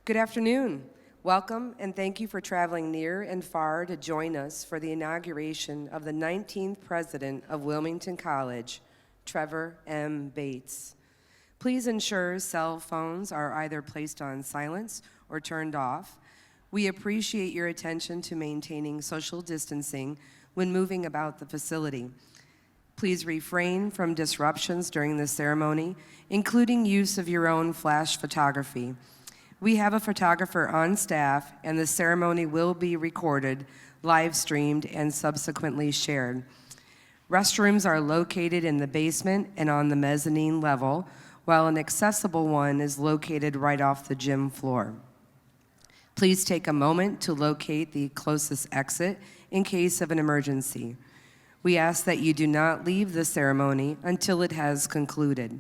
Good afternoon. Welcome and thank you for traveling near and far to join us for the inauguration of the 19th president of Wilmington College, Trevor M. Bates. Please ensure cell phones are either placed on silence or turned off. We appreciate your attention to maintaining social distancing when moving about the facility. Please refrain from disruptions during the ceremony, including use of your own flash photography. We have a photographer on staff, and the ceremony will be recorded, live streamed, and subsequently shared. Restrooms are located in the basement and on the mezzanine level, while an accessible one is located right off the gym floor. Please take a moment to locate the closest exit in case of an emergency. We ask that you do not leave the ceremony until it has concluded.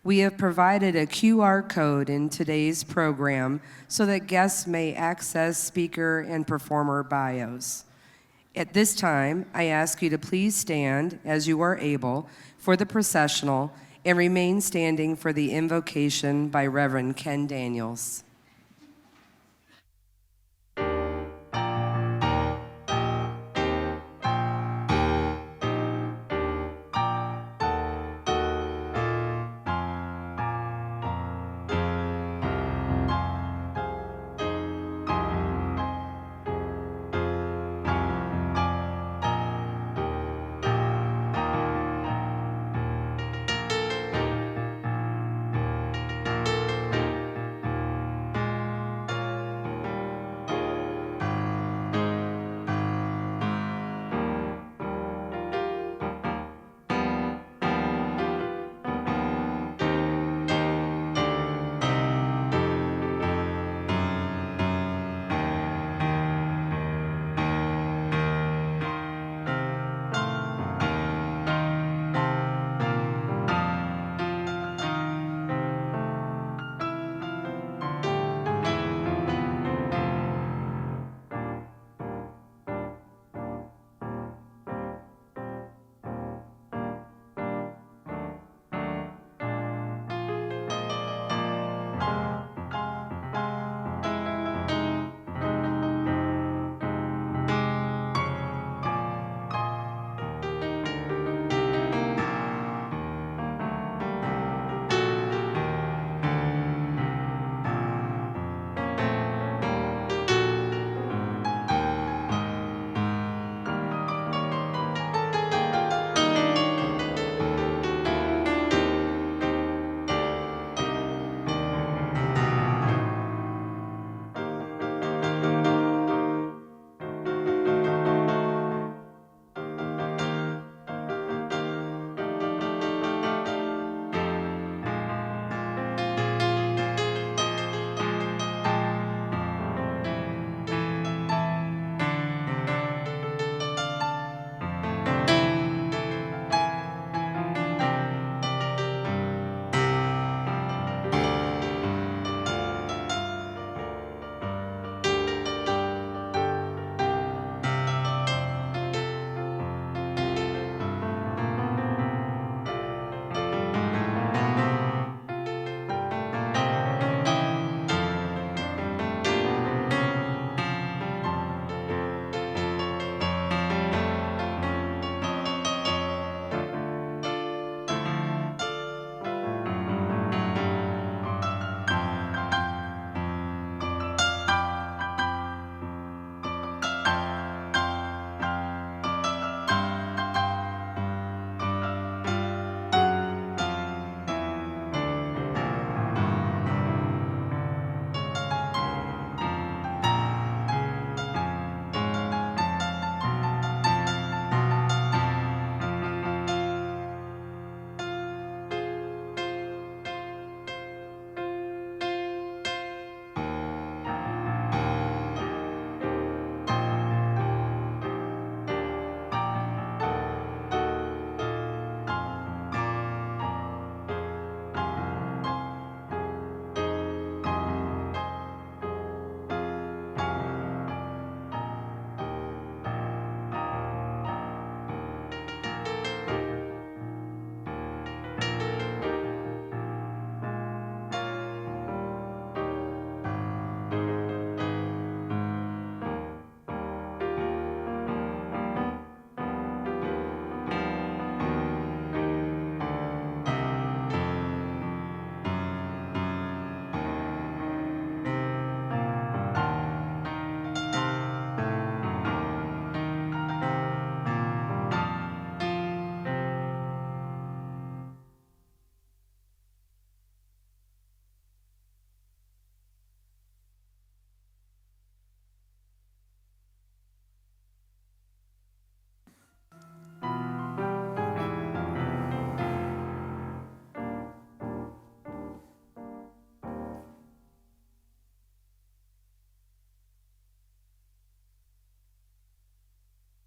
We have provided a QR code in today's program so that guests may access speaker and performer bios. At this time, I ask you to please stand as you are able for the processional and remain standing for the invocation by Reverend Ken Daniels.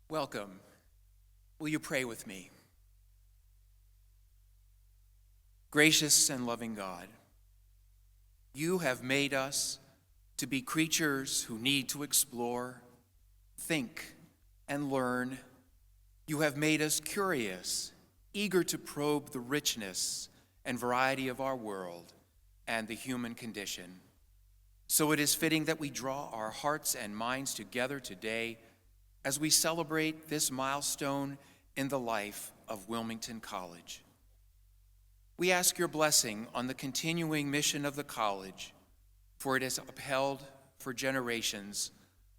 Welcome. Will you pray with me? Gracious and loving God, you have made us to be creatures who need to explore, think, and learn. You have made us curious, eager to probe the richness and variety of our world and the human condition. So it is fitting that we draw our hearts and minds together today as we celebrate this milestone in the life of Wilmington College. We ask your blessing on the continuing mission of the college, for it has upheld for generations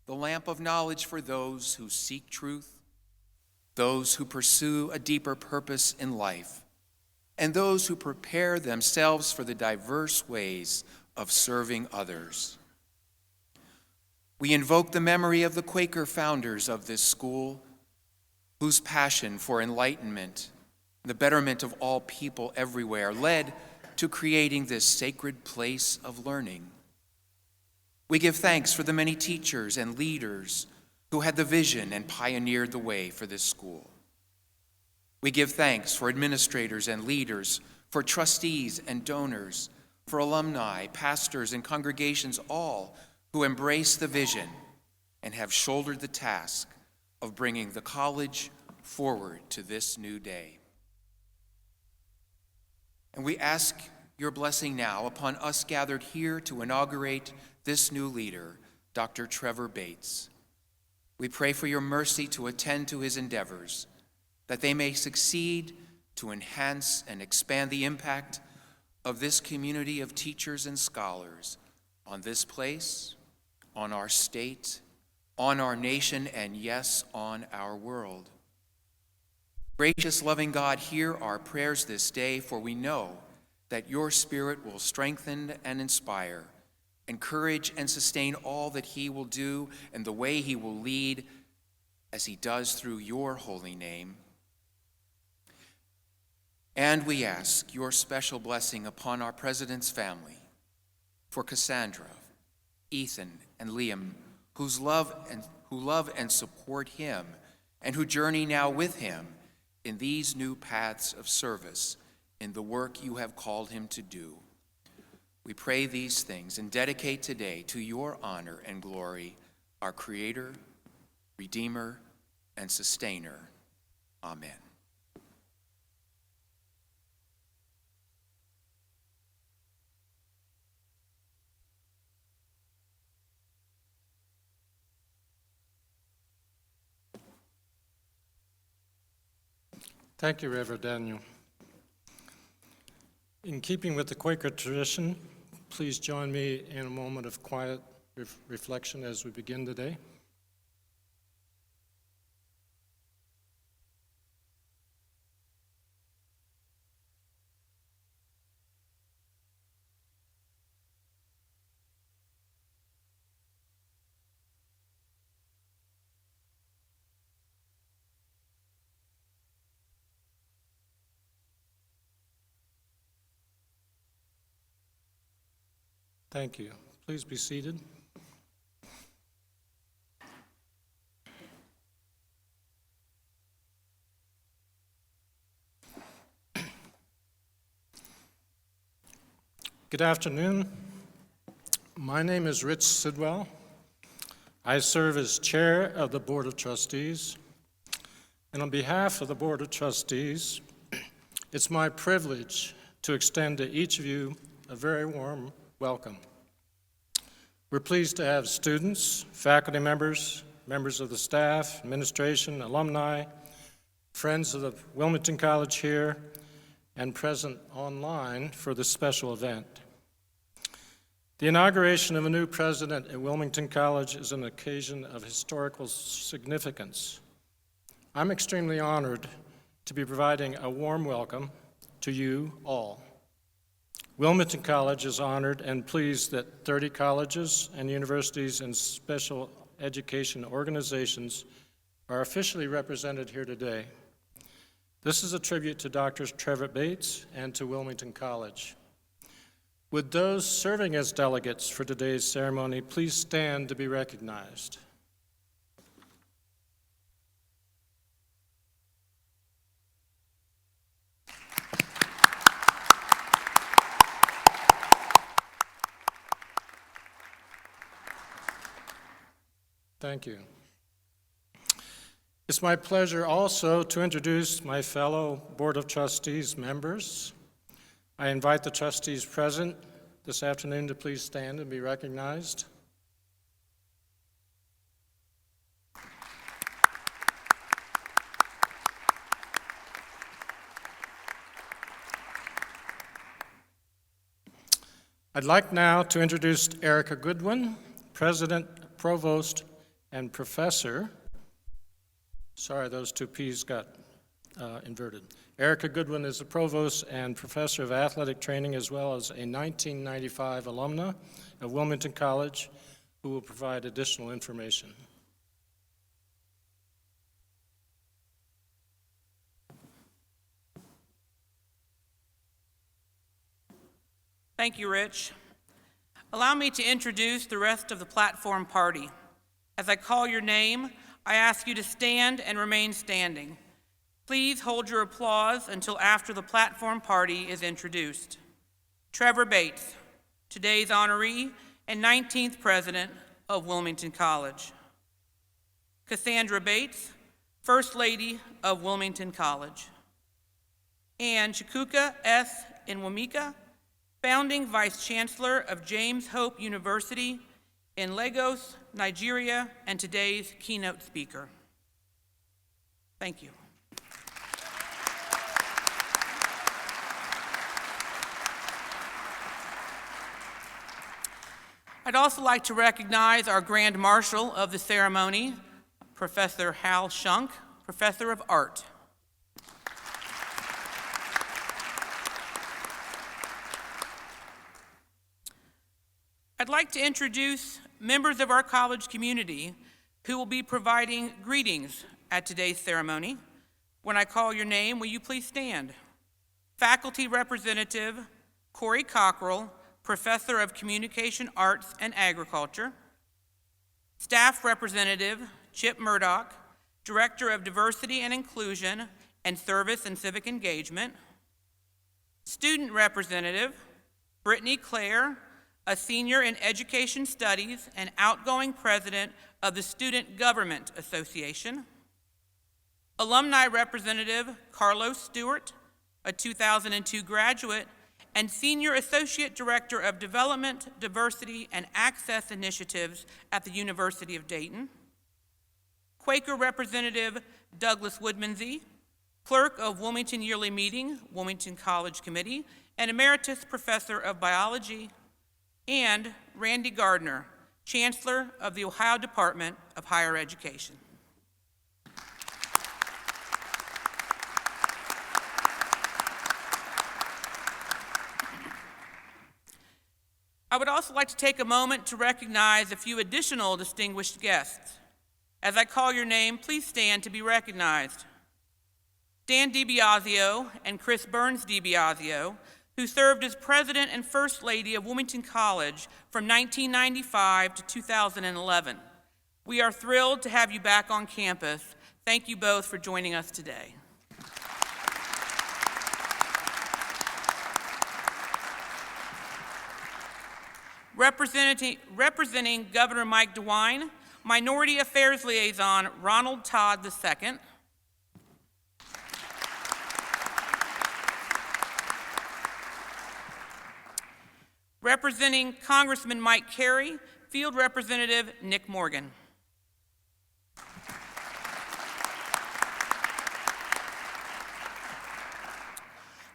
the lamp of knowledge for those who seek truth, those who pursue a deeper purpose in life, and those who prepare themselves for the diverse ways of serving others. We invoke the memory of the Quaker founders of this school, whose passion for enlightenment, the betterment of all people everywhere, led to creating this sacred place of learning. We give thanks for the many teachers and leaders who had the vision and pioneered the way for this school. We give thanks for administrators and leaders, for trustees and donors, for alumni, pastors, and congregations, all who embrace the vision and have shouldered the task of bringing the college forward to this new day. And we ask your blessing now upon us gathered here to inaugurate this new leader, Dr. Trevor Bates. We pray for your mercy to attend to his endeavors, that they may succeed to enhance and expand the impact of this community of teachers and scholars on this place, on our state, on our nation, and yes, on our world. Gracious, loving God, hear our prayers this day, for we know that your Spirit will strengthen and inspire, encourage and sustain all that he will do and the way he will lead as he does through your holy name. And we ask your special blessing upon our president's family, for Cassandra, Ethan, and Liam, who love and support him and who journey now with him in these new paths of service in the work you have called him to do. We pray these things and dedicate today to your honor and glory, our Creator, Redeemer, and Sustainer. Amen. Thank you, Reverend Daniel. In keeping with the Quaker tradition, please join me in a moment of quiet reflection as we begin today. Thank you. Please be seated. Good afternoon. My name is Rich Sidwell. I serve as chair of the Board of Trustees. And on behalf of the Board of Trustees, it's my privilege to extend to each of you a very warm welcome. We're pleased to have students, faculty members, members of the staff, administration, alumni, friends of the Wilmington College here, and present online for this special event. The inauguration of a new president at Wilmington College is an occasion of historical significance. I'm extremely honored to be providing a warm welcome to you all. Wilmington College is honored and pleased that 30 colleges and universities and special education organizations are officially represented here today. This is a tribute to Dr. Trevor Bates and to Wilmington College. Would those serving as delegates for today's ceremony please stand to be recognized? Thank you. It's my pleasure also to introduce my fellow Board of Trustees members. I invite the trustees present this afternoon to please stand and be recognized. I'd like now to introduce Erica Goodwin, President, Provost, and Professor. Sorry, those two P's got inverted. Erica Goodwin is the Provost and Professor of Athletic Training, as well as a 1995 alumna of Wilmington College, who will provide additional information. Thank you, Rich. Allow me to introduce the rest of the platform party. As I call your name, I ask you to stand and remain standing. Please hold your applause until after the platform party is introduced. Trevor Bates, today's honoree and 19th president of Wilmington College. Cassandra Bates, First Lady of Wilmington College. And Chukwuka S. Nwamika, Founding Vice Chancellor of James Hope University in Lagos, Nigeria, and today's keynote speaker. Thank you. I'd also like to recognize our Grand Marshal of the ceremony, Professor Hal Shunk, Professor of Art. I'd like to introduce members of our college community who will be providing greetings at today's ceremony. When I call your name, will you please stand? Faculty Representative Corey Cockrell, Professor of Communication Arts and Agriculture. Staff Representative Chip Murdoch, Director of Diversity and Inclusion and Service and Civic Engagement. Student Representative Brittany Clare, a senior in Education Studies and outgoing president of the Student Government Association. Alumni Representative Carlos Stewart, a 2002 graduate and Senior Associate Director of Development, Diversity, and Access Initiatives at the University of Dayton. Quaker Representative Douglas Woodmansey, Clerk of Wilmington Yearly Meeting, Wilmington College Committee, and Emeritus Professor of Biology. And Randy Gardner, Chancellor of the Ohio Department of Higher Education. I would also like to take a moment to recognize a few additional distinguished guests. As I call your name, please stand to be recognized. Dan DiBiasio and Chris Burns DiBiasio, who served as President and First Lady of Wilmington College from 1995 to 2011. We are thrilled to have you back on campus. Thank you both for joining us today. Representing Governor Mike DeWine, Minority Affairs Liaison Ronald Todd II. Representing Congressman Mike Carey, Field Representative Nick Morgan.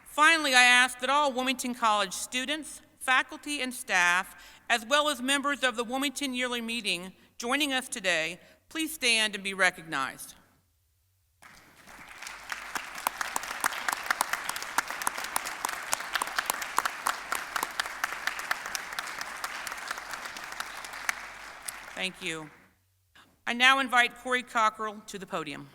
Finally, I ask that all Wilmington College students, faculty, and staff, as well as members of the Wilmington Yearly Meeting joining us today, please stand and be recognized. Thank you. I now invite Corey Cockrell to the podium.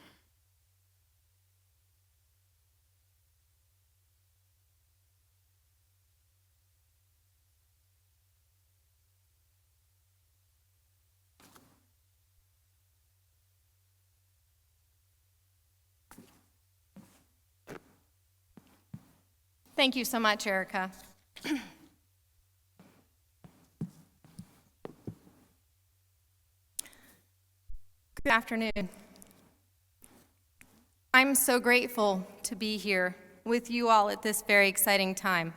Thank you so much, Erica. Good afternoon. I'm so grateful to be here with you all at this very exciting time.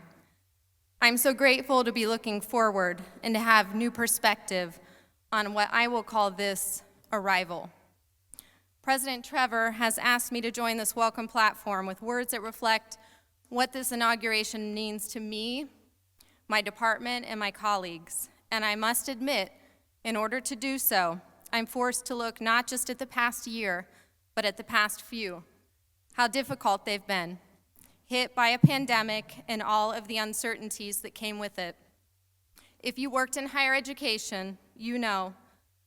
I'm so grateful to be looking forward and to have new perspective on what I will call this arrival. President Trevor has asked me to join this welcome platform with words that reflect what this inauguration means to me, my department, and my colleagues. And I must admit, in order to do so, I'm forced to look not just at the past year, but at the past few, how difficult they've been, hit by a pandemic and all of the uncertainties that came with it. If you worked in higher education, you know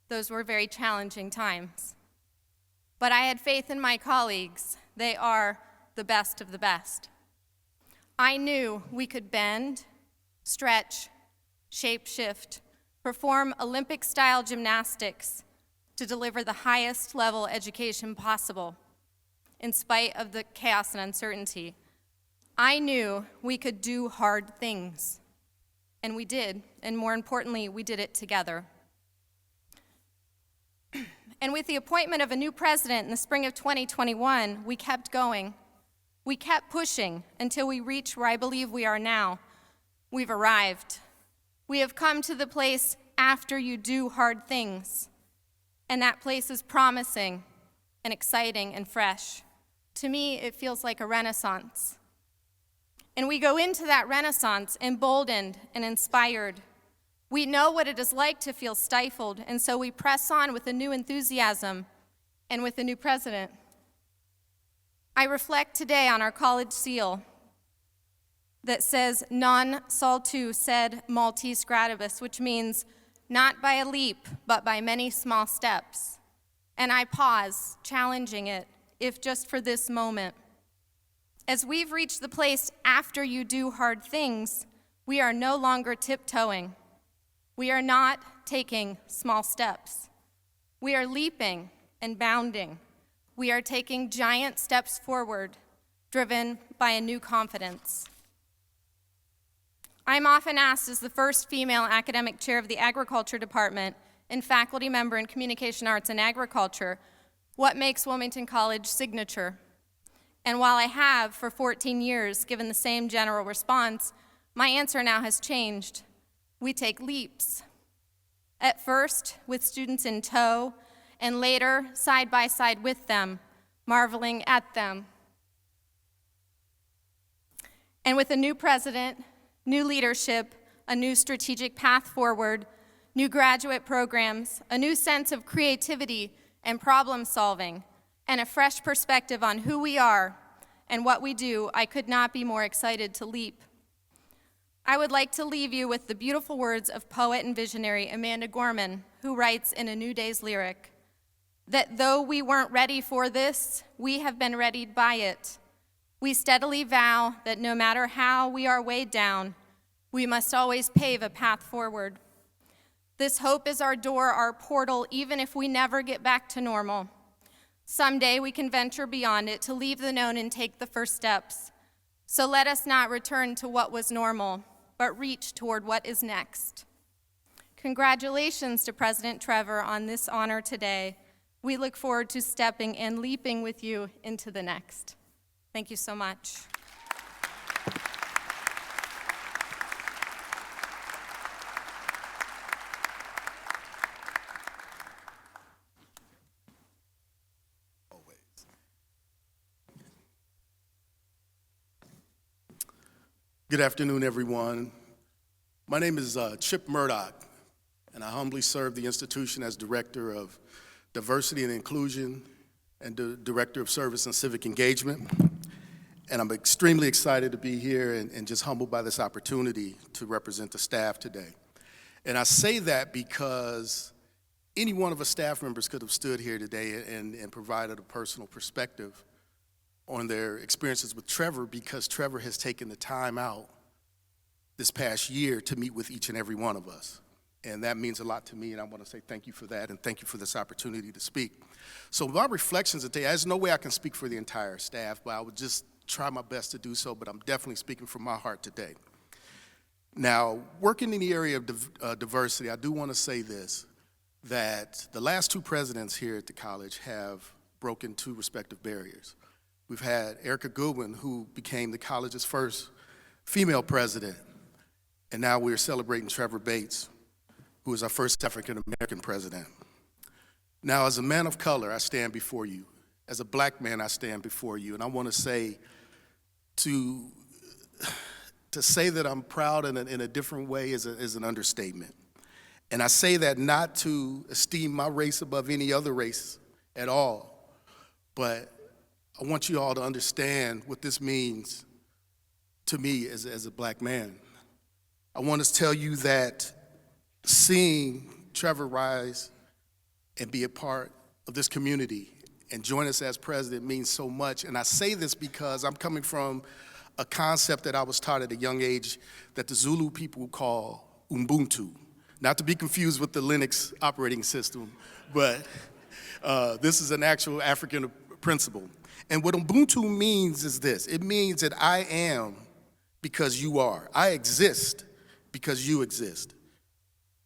those were very challenging times. But I had faith in my colleagues. They are the best of the best. I knew we could bend, stretch, shape-shift, perform Olympic-style gymnastics to deliver the highest level education possible, in spite of the chaos and uncertainty. I knew we could do hard things, and we did, and more importantly, we did it together. And with the appointment of a new president in the spring of 2021, we kept going. We kept pushing until we reached where I believe we are now. We've arrived. We have come to the place after you do hard things. And that place is promising and exciting and fresh. To me, it feels like a renaissance. And we go into that renaissance emboldened and inspired. We know what it is like to feel stifled, and so we press on with a new enthusiasm and with a new president. I reflect today on our college seal that says non saltu sed Maltese gradibus, which means not by a leap, but by many small steps. And I pause, challenging it, if just for this moment. As we've reached the place after you do hard things, we are no longer tiptoeing. We are not taking small steps. We are leaping and bounding. We are taking giant steps forward, driven by a new confidence. I'm often asked as the first female academic chair of the Agriculture Department and faculty member in Communication Arts and Agriculture, what makes Wilmington College signature? And while I have for 14 years given the same general response, my answer now has changed. We take leaps. At first, with students in tow, and later, side by side with them, marveling at them. And with a new president, new leadership, a new strategic path forward, new graduate programs, a new sense of creativity and problem solving, and a fresh perspective on who we are and what we do, I could not be more excited to leap. I would like to leave you with the beautiful words of poet and visionary Amanda Gorman, who writes in A New Day's lyric, that though we weren't ready for this, we have been readied by it. We steadily vow that no matter how we are weighed down, we must always pave a path forward. This hope is our door, our portal, even if we never get back to normal. Someday we can venture beyond it to leave the known and take the first steps. So let us not return to what was normal, but reach toward what is next. Congratulations to President Trevor on this honor today. We look forward to stepping and leaping with you into the next. Thank you so much. Good afternoon, everyone. My name is Chip Murdoch, and I humbly serve the institution as Director of Diversity and Inclusion and Director of Service and Civic Engagement. And I'm extremely excited to be here and just humbled by this opportunity to represent the staff today. And I say that because any one of us staff members could have stood here today and provided a personal perspective on their experiences with Trevor, because Trevor has taken the time out this past year to meet with each and every one of us. And that means a lot to me, and I want to say thank you for that, and thank you for this opportunity to speak. So my reflections today, there's no way I can speak for the entire staff, but I would just try my best to do so, but I'm definitely speaking from my heart today. Now, working in the area of diversity, I do want to say this. that the last two presidents here at the college have broken two respective barriers. We've had Erica Goodwin, who became the college's first female president, and now we're celebrating Trevor Bates, who is our first African-American president. Now, as a man of color, I stand before you. As a black man, I stand before you, and I want to say to say that I'm proud in a different way is an understatement. And I say that not to esteem my race above any other race at all, but I want you all to understand what this means to me as a black man. I want to tell you that seeing Trevor rise and be a part of this community and join us as president means so much. And I say this because I'm coming from a concept that I was taught at a young age that the Zulu people call Ubuntu. Not to be confused with the Linux operating system, but this is an actual African principle. And what Ubuntu means is this. It means that I am because you are. I exist because you exist.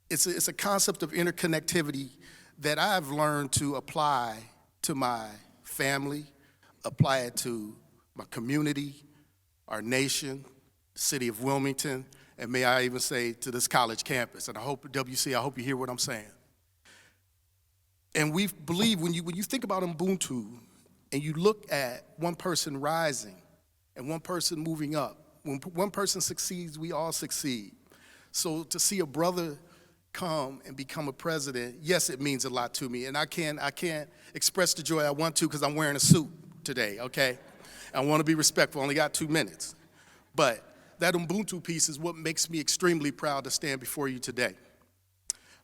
It's a concept of interconnectivity that I've learned to apply to my family, apply it to my community, our nation, the city of Wilmington, and may I even say to this college campus. And I hope, WC, I hope you hear what I'm saying. And we believe when you think about Ubuntu and you look at one person rising and one person moving up, when one person succeeds, we all succeed. So to see a brother come and become a president, yes, it means a lot to me. And I can't express the joy I want to because I'm wearing a suit today, okay? I want to be respectful, I only got 2 minutes. But that Ubuntu piece is what makes me extremely proud to stand before you today.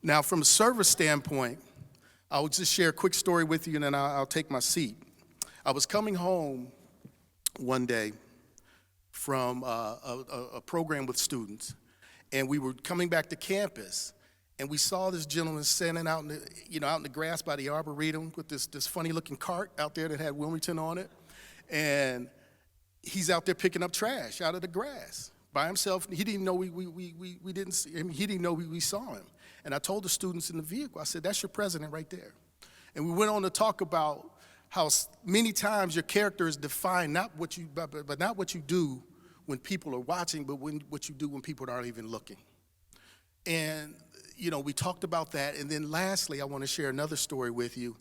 Now, from a service standpoint, I'll just share a quick story with you and then I'll take my seat. I was coming home one day from a program with students, and we were coming back to campus, and we saw this gentleman standing out in the grass by the Arboretum with this funny-looking cart out there that had Wilmington on it, and he's out there picking up trash out of the grass by himself. He didn't know we didn't see him. He didn't know we saw him. And I told the students in the vehicle, I said, "That's your president right there." And we went on to talk about how many times your character is defined not what you, but not what you do when people are watching, but what you do when people aren't even looking. And we talked about that. And then lastly, I want to share another story with you.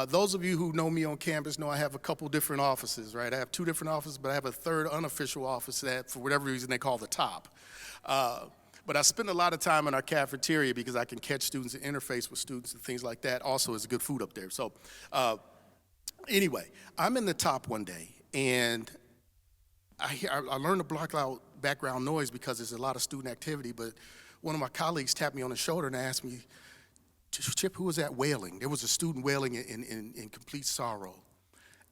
Those of you who know me on campus know I have a couple different offices, right? I have 2 different offices, but I have a third unofficial office that, for whatever reason, they call the top. But I spend a lot of time in our cafeteria because I can catch students and interface with students and things like that. Also, it's good food up there. So anyway, I'm in the top one day, and I learned to block out background noise because there's a lot of student activity, but one of my colleagues tapped me on the shoulder and asked me, "Chip, who was that wailing?" There was a student wailing in complete sorrow.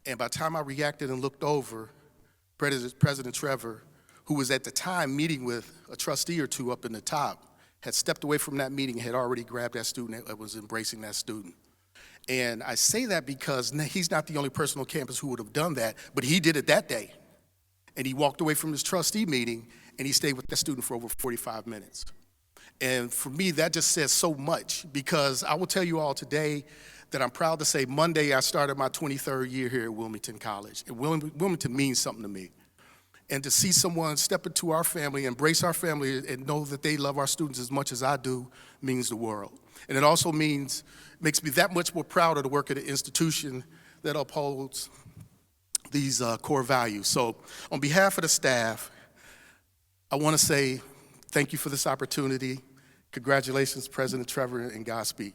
And by the time I reacted and looked over, President Trevor, who was at the time meeting with a trustee or 2 up in the top, had stepped away from that meeting and had already grabbed that student that was embracing that student. And I say that because he's not the only person on campus who would have done that, but he did it that day. And he walked away from his trustee meeting, and he stayed with that student for over 45 minutes. And for me, that just says so much, because I will tell you all today that I'm proud to say Monday I started my 23rd year here at Wilmington College. And Wilmington means something to me. And to see someone step into our family, embrace our family, and know that they love our students as much as I do means the world. And it also makes me that much more proud to work at an institution that upholds these core values. So on behalf of the staff, I want to say thank you for this opportunity. Congratulations, President Trevor, and Godspeed.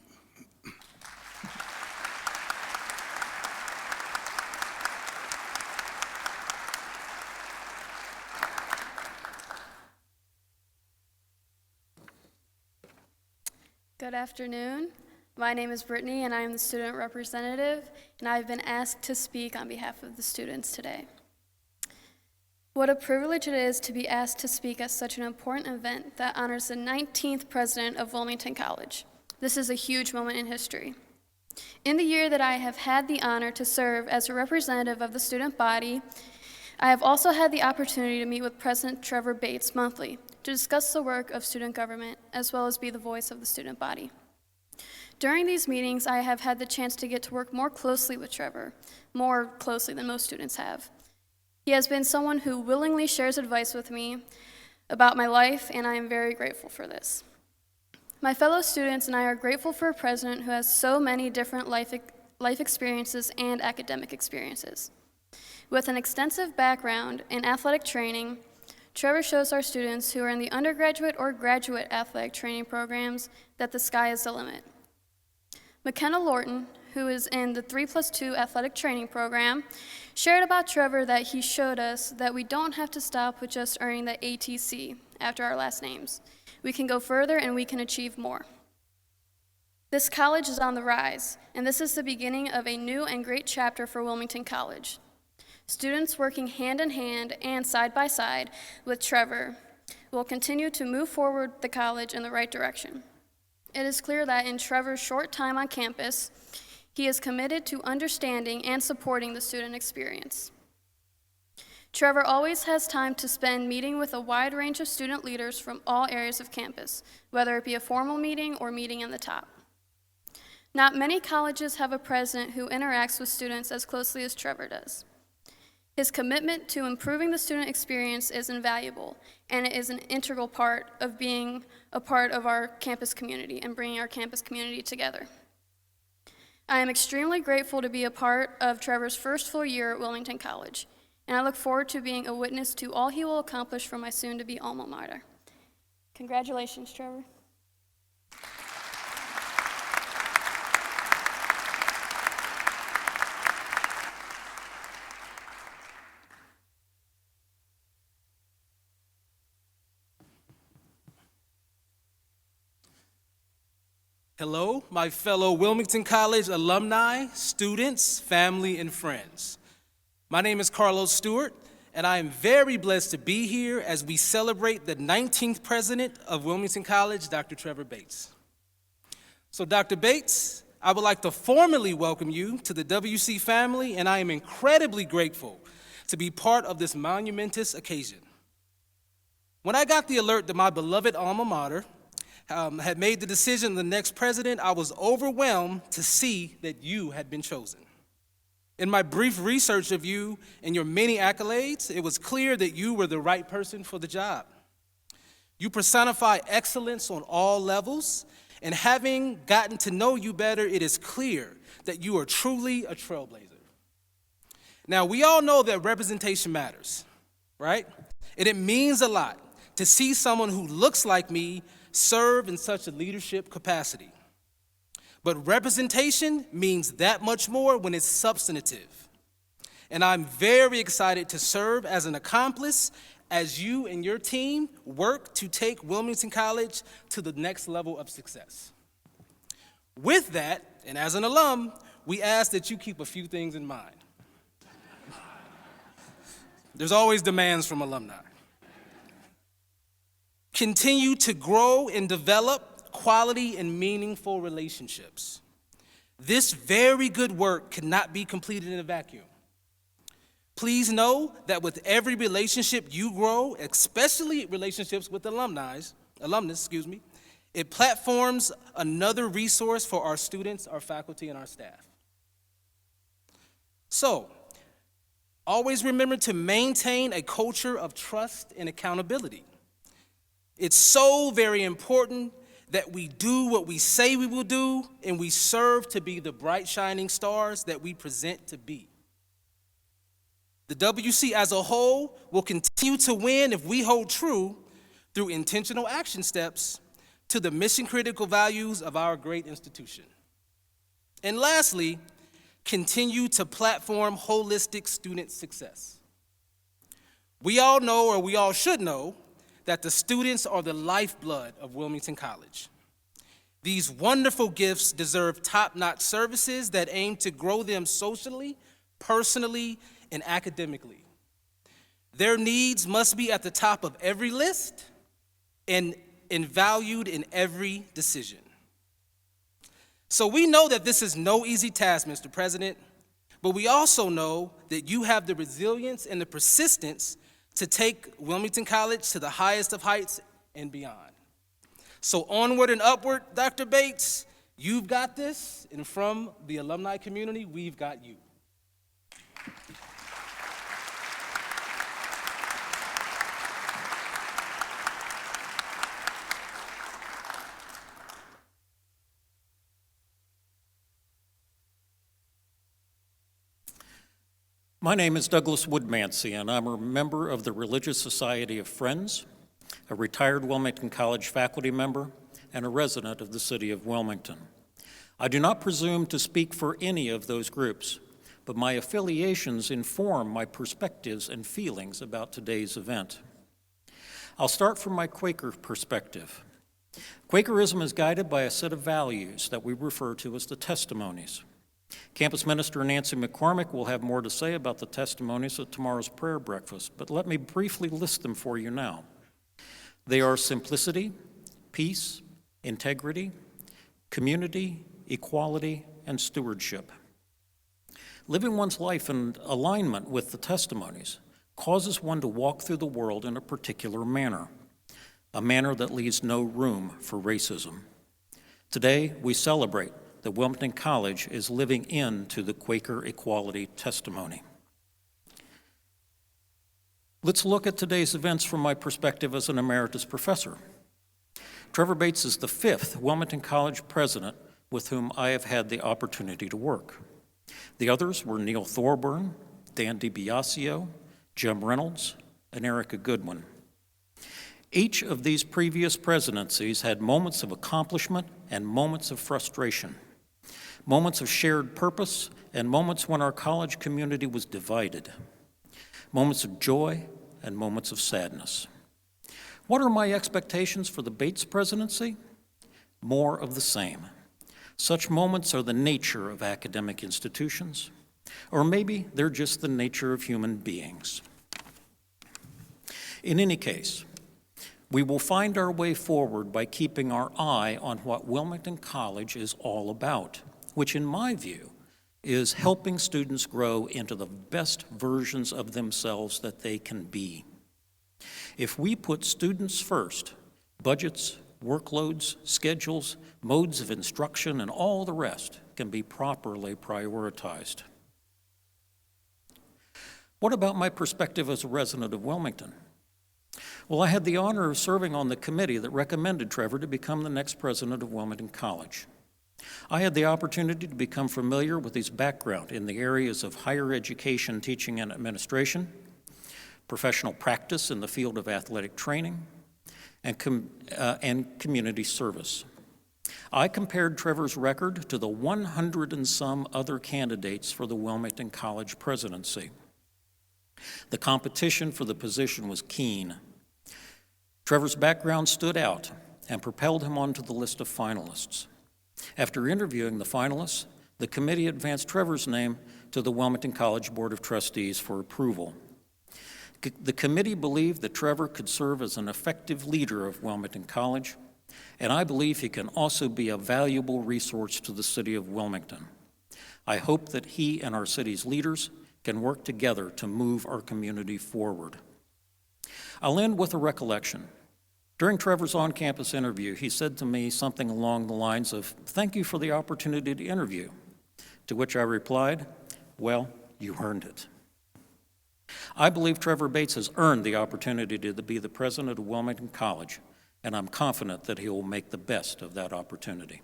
Good afternoon. My name is Brittany, and I am the student representative, and I've been asked to speak on behalf of the students today. What a privilege it is to be asked to speak at such an important event that honors the 19th president of Wilmington College. This is a huge moment in history. In the year that I have had the honor to serve as a representative of the student body, I have also had the opportunity to meet with President Trevor Bates monthly to discuss the work of student government, as well as be the voice of the student body. During these meetings, I have had the chance to get to work more closely with Trevor, more closely than most students have. He has been someone who willingly shares advice with me about my life, and I am very grateful for this. My fellow students and I are grateful for a president who has so many different life experiences and academic experiences. With an extensive background in athletic training, Trevor shows our students who are in the undergraduate or graduate athletic training programs that the sky is the limit. McKenna Lorton, who is in the 3+2 athletic training program, shared about Trevor that he showed us that we don't have to stop with just earning the ATC after our last names. We can go further and we can achieve more. This college is on the rise, and this is the beginning of a new and great chapter for Wilmington College. Students working hand in hand and side by side with Trevor will continue to move forward the college in the right direction. It is clear that in Trevor's short time on campus, he is committed to understanding and supporting the student experience. Trevor always has time to spend meeting with a wide range of student leaders from all areas of campus, whether it be a formal meeting or meeting in the top. Not many colleges have a president who interacts with students as closely as Trevor does. His commitment to improving the student experience is invaluable, and it is an integral part of being a part of our campus community and bringing our campus community together. I am extremely grateful to be a part of Trevor's first full year at Wilmington College, and I look forward to being a witness to all he will accomplish for my soon-to-be alma mater. Congratulations, Trevor. Hello, my fellow Wilmington College alumni, students, family, and friends. My name is Carlos Stewart, and I am very blessed to be here as we celebrate the 19th president of Wilmington College, Dr. Trevor Bates. So, Dr. Bates, I would like to formally welcome you to the WC family, and I am incredibly grateful to be part of this monumentous occasion. When I got the alert that my beloved alma mater had made the decision the next president, I was overwhelmed to see that you had been chosen. In my brief research of you and your many accolades, it was clear that you were the right person for the job. You personify excellence on all levels, and having gotten to know you better, it is clear that you are truly a trailblazer. Now, we all know that representation matters, right? And it means a lot to see someone who looks like me serve in such a leadership capacity. But representation means that much more when it's substantive. And I'm very excited to serve as an accomplice as you and your team work to take Wilmington College to the next level of success. With that, and as an alum, we ask that you keep a few things in mind. There's always demands from alumni. Continue to grow and develop quality and meaningful relationships. This very good work cannot be completed in a vacuum. Please know that with every relationship you grow, especially relationships with alumnus, it platforms another resource for our students, our faculty, and our staff. So, always remember to maintain a culture of trust and accountability. It's so very important that we do what we say we will do, and we serve to be the bright, shining stars that we present to be. The WC as a whole will continue to win if we hold true through intentional action steps to the mission-critical values of our great institution. And lastly, continue to platform holistic student success. We all know, or we all should know, that the students are the lifeblood of Wilmington College. These wonderful gifts deserve top-notch services that aim to grow them socially, personally, and academically. Their needs must be at the top of every list and valued in every decision. So we know that this is no easy task, Mr. President, but we also know that you have the resilience and the persistence to take Wilmington College to the highest of heights and beyond. So onward and upward, Dr. Bates, You've got this, and from the alumni community, we've got you. My name is Douglas Woodmancy, and I'm a member of the Religious Society of Friends, a retired Wilmington College faculty member, and a resident of the city of Wilmington. I do not presume to speak for any of those groups, but my affiliations inform my perspectives and feelings about today's event. I'll start from my Quaker perspective. Quakerism is guided by a set of values that we refer to as the testimonies. Campus Minister Nancy McCormick will have more to say about the testimonies at tomorrow's prayer breakfast, but let me briefly list them for you now. They are simplicity, peace, integrity, community, equality, and stewardship. Living one's life in alignment with the testimonies causes one to walk through the world in a particular manner, a manner that leaves no room for racism. Today, we celebrate that Wilmington College is living into the Quaker equality testimony. Let's look at today's events from my perspective as an emeritus professor. Trevor Bates is the 5th Wilmington College president with whom I have had the opportunity to work. The others were Neil Thorburn, Dan DiBiasio, Jim Reynolds, and Erica Goodwin. Each of these previous presidencies had moments of accomplishment and moments of frustration, moments of shared purpose, and moments when our college community was divided, moments of joy and moments of sadness. What are my expectations for the Bates presidency? More of the same. Such moments are the nature of academic institutions, or maybe they're just the nature of human beings. In any case, we will find our way forward by keeping our eye on what Wilmington College is all about, which in my view is helping students grow into the best versions of themselves that they can be. If we put students first, budgets, workloads, schedules, modes of instruction, and all the rest can be properly prioritized. What about my perspective as a resident of Wilmington? Well, I had the honor of serving on the committee that recommended Trevor to become the next president of Wilmington College. I had the opportunity to become familiar with his background in the areas of higher education, teaching, and administration, professional practice in the field of athletic training, and community service. I compared Trevor's record to the 100 and some other candidates for the Wilmington College presidency. The competition for the position was keen. Trevor's background stood out and propelled him onto the list of finalists. After interviewing the finalists, the committee advanced Trevor's name to the Wilmington College Board of Trustees for approval. The committee believed that Trevor could serve as an effective leader of Wilmington College, and I believe he can also be a valuable resource to the city of Wilmington. I hope that he and our city's leaders can work together to move our community forward. I'll end with a recollection. During Trevor's on-campus interview, he said to me something along the lines of, "Thank you for the opportunity to interview," to which I replied, "Well, you earned it." I believe Trevor Bates has earned the opportunity to be the president of Wilmington College, and I'm confident that he will make the best of that opportunity.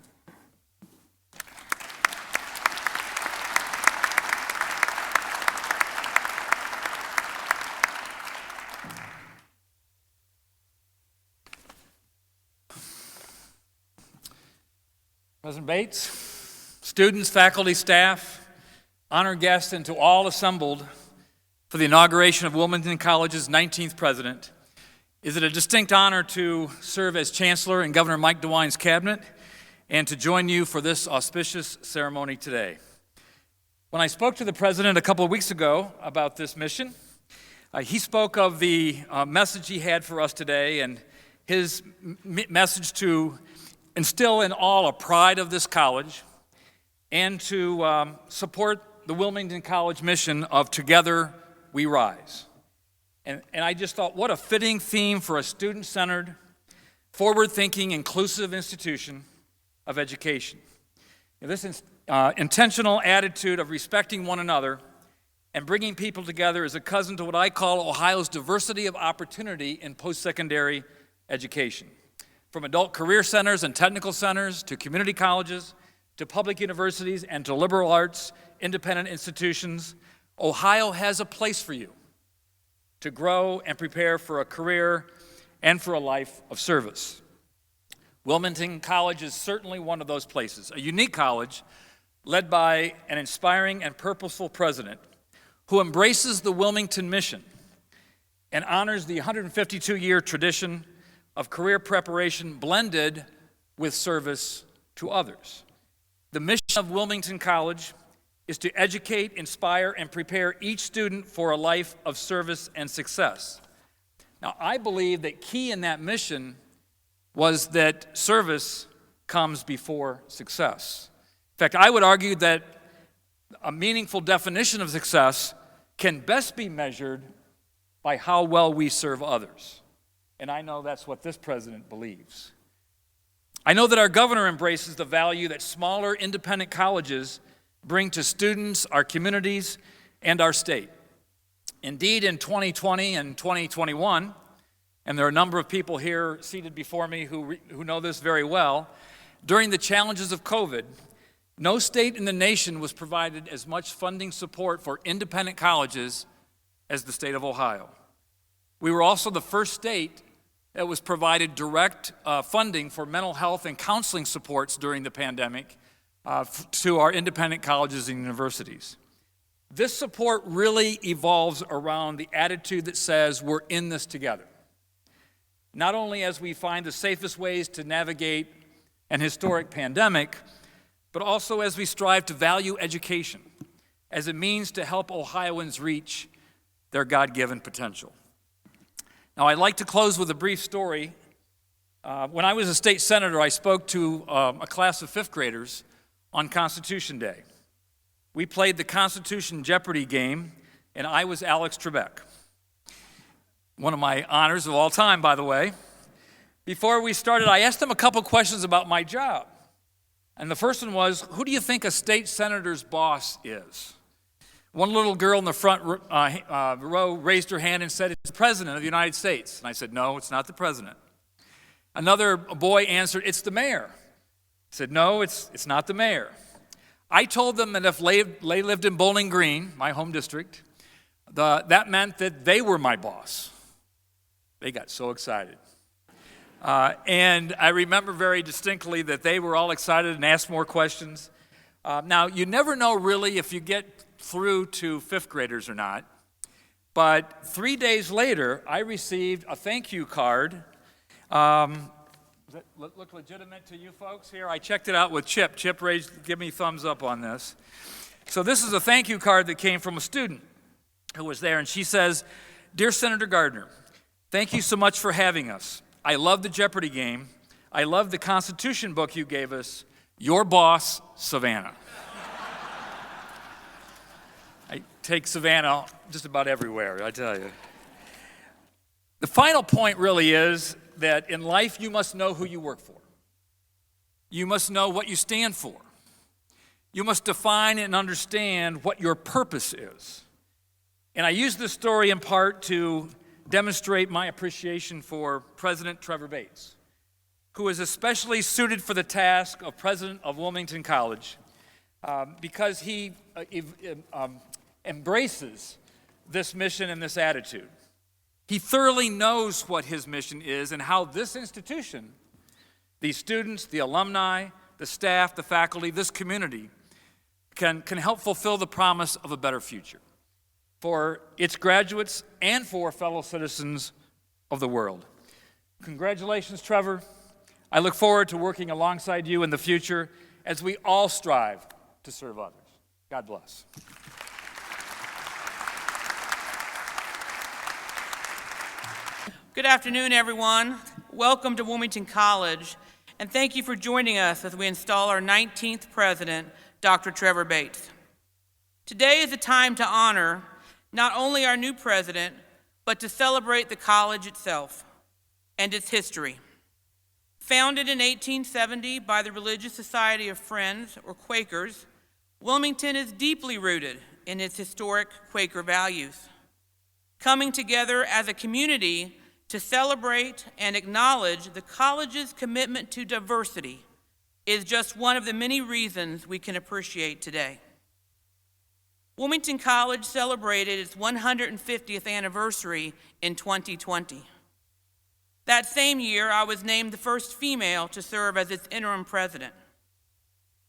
President Bates, students, faculty, staff, honored guests, and to all assembled for the inauguration of Wilmington College's 19th president, is it a distinct honor to serve as Chancellor in Governor Mike DeWine's cabinet and to join you for this auspicious ceremony today. When I spoke to the president a couple of weeks ago about this mission, he spoke of the message he had for us today and his message to instill in all a pride of this college and to support the Wilmington College mission of Together We Rise. And I just thought, what a fitting theme for a student-centered, forward-thinking, inclusive institution of education. This intentional attitude of respecting one another and bringing people together is a cousin to what I call Ohio's diversity of opportunity in post-secondary education. From adult career centers and technical centers to community colleges to public universities and to liberal arts, independent institutions, Ohio has a place for you to grow and prepare for a career and for a life of service. Wilmington College is certainly one of those places, a unique college led by an inspiring and purposeful president who embraces the Wilmington mission and honors the 152-year tradition of career preparation blended with service to others. The mission of Wilmington College is to educate, inspire, and prepare each student for a life of service and success. Now, I believe that key in that mission was that service comes before success. In fact, I would argue that a meaningful definition of success can best be measured by how well we serve others. And I know that's what this president believes. I know that our governor embraces the value that smaller independent colleges bring to students, our communities, and our state. Indeed, in 2020 and 2021, and there are a number of people here seated before me who know this very well, during the challenges of COVID, no state in the nation was provided as much funding support for independent colleges as the state of Ohio. We were also the first state that was provided direct funding for mental health and counseling supports during the pandemic to our independent colleges and universities. This support really evolves around the attitude that says we're in this together. Not only as we find the safest ways to navigate an historic pandemic, but also as we strive to value education as a means to help Ohioans reach their God-given potential. Now, I'd like to close with a brief story. When I was a state senator, I spoke to a class of fifth graders on Constitution Day. We played the Constitution Jeopardy game, and I was Alex Trebek. One of my honors of all time, by the way. Before we started, I asked them a couple questions about my job. And the first one was, who do you think a state senator's boss is? One little girl in the front row raised her hand and said, it's the President of the United States. And I said, no, it's not the President. Another boy answered, it's the Mayor. I said, no, it's not the Mayor. I told them that if they lived in Bowling Green, my home district, that meant that they were my boss. They got so excited. And I remember very distinctly that they were all excited and asked more questions. Now, you never know really if you get through to fifth graders or not, but 3 days later, I received a thank you card. Does that look legitimate to you folks here? I checked it out with Chip. Chip give me thumbs up on this. So this is a thank you card that came from a student who was there, and she says, Dear Senator Gardner, thank you so much for having us. I love the Jeopardy game. I love the Constitution book you gave us. Your boss, Savannah. I take Savannah just about everywhere, I tell you. The final point really is that in life you must know who you work for. You must know what you stand for. You must define and understand what your purpose is. And I use this story in part to demonstrate my appreciation for President Trevor Bates, who is especially suited for the task of president of Wilmington College because he embraces this mission and this attitude. He thoroughly knows what his mission is and how this institution, these students, the alumni, the staff, the faculty, this community can help fulfill the promise of a better future for its graduates and for fellow citizens of the world. Congratulations, Trevor. I look forward to working alongside you in the future as we all strive to serve others. God bless. Good afternoon, everyone. Welcome to Wilmington College, and thank you for joining us as we install our 19th president, Dr. Trevor Bates. Today is a time to honor not only our new president, but to celebrate the college itself and its history. Founded in 1870 by the Religious Society of Friends, or Quakers, Wilmington is deeply rooted in its historic Quaker values. Coming together as a community to celebrate and acknowledge the college's commitment to diversity is just one of the many reasons we can appreciate today. Wilmington College celebrated its 150th anniversary in 2020. That same year, I was named the first female to serve as its interim president.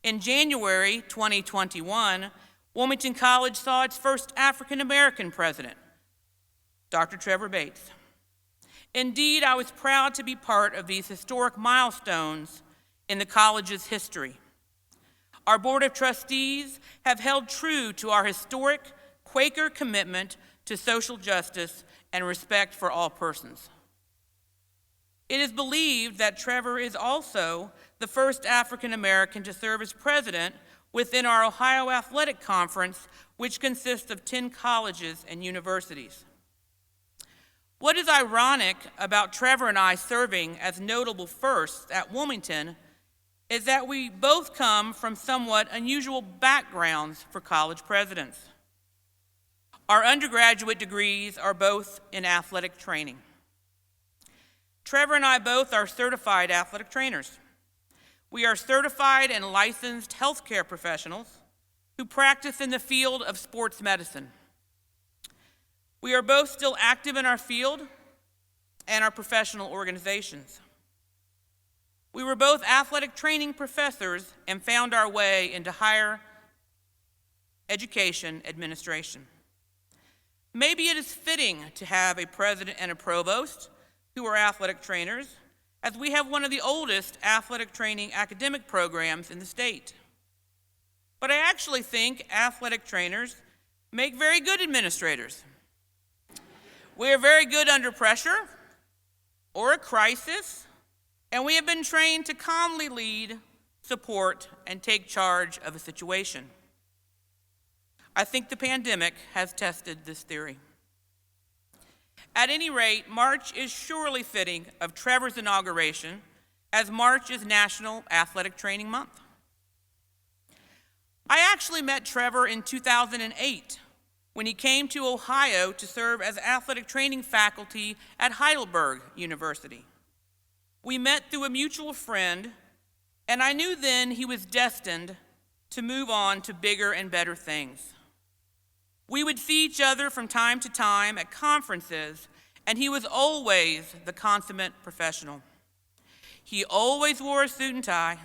In January 2021, Wilmington College saw its first African American president, Dr. Trevor Bates. Indeed, I was proud to be part of these historic milestones in the college's history. Our Board of Trustees have held true to our historic Quaker commitment to social justice and respect for all persons. It is believed that Trevor is also the first African American to serve as president within our Ohio Athletic Conference, which consists of 10 colleges and universities. What is ironic about Trevor and I serving as notable firsts at Wilmington is that we both come from somewhat unusual backgrounds for college presidents. Our undergraduate degrees are both in athletic training. Trevor and I both are certified athletic trainers. We are certified and licensed healthcare professionals who practice in the field of sports medicine. We are both still active in our field and our professional organizations. We were both athletic training professors and found our way into higher education administration. Maybe it is fitting to have a president and a provost who are athletic trainers, as we have one of the oldest athletic training academic programs in the state. But I actually think athletic trainers make very good administrators. We are very good under pressure or a crisis, and we have been trained to calmly lead, support, and take charge of a situation. I think the pandemic has tested this theory. At any rate, March is surely fitting of Trevor's inauguration, as March is National Athletic Training Month. I actually met Trevor in 2008 when he came to Ohio to serve as athletic training faculty at Heidelberg University. We met through a mutual friend, and I knew then he was destined to move on to bigger and better things. We would see each other from time to time at conferences, and he was always the consummate professional. He always wore a suit and tie,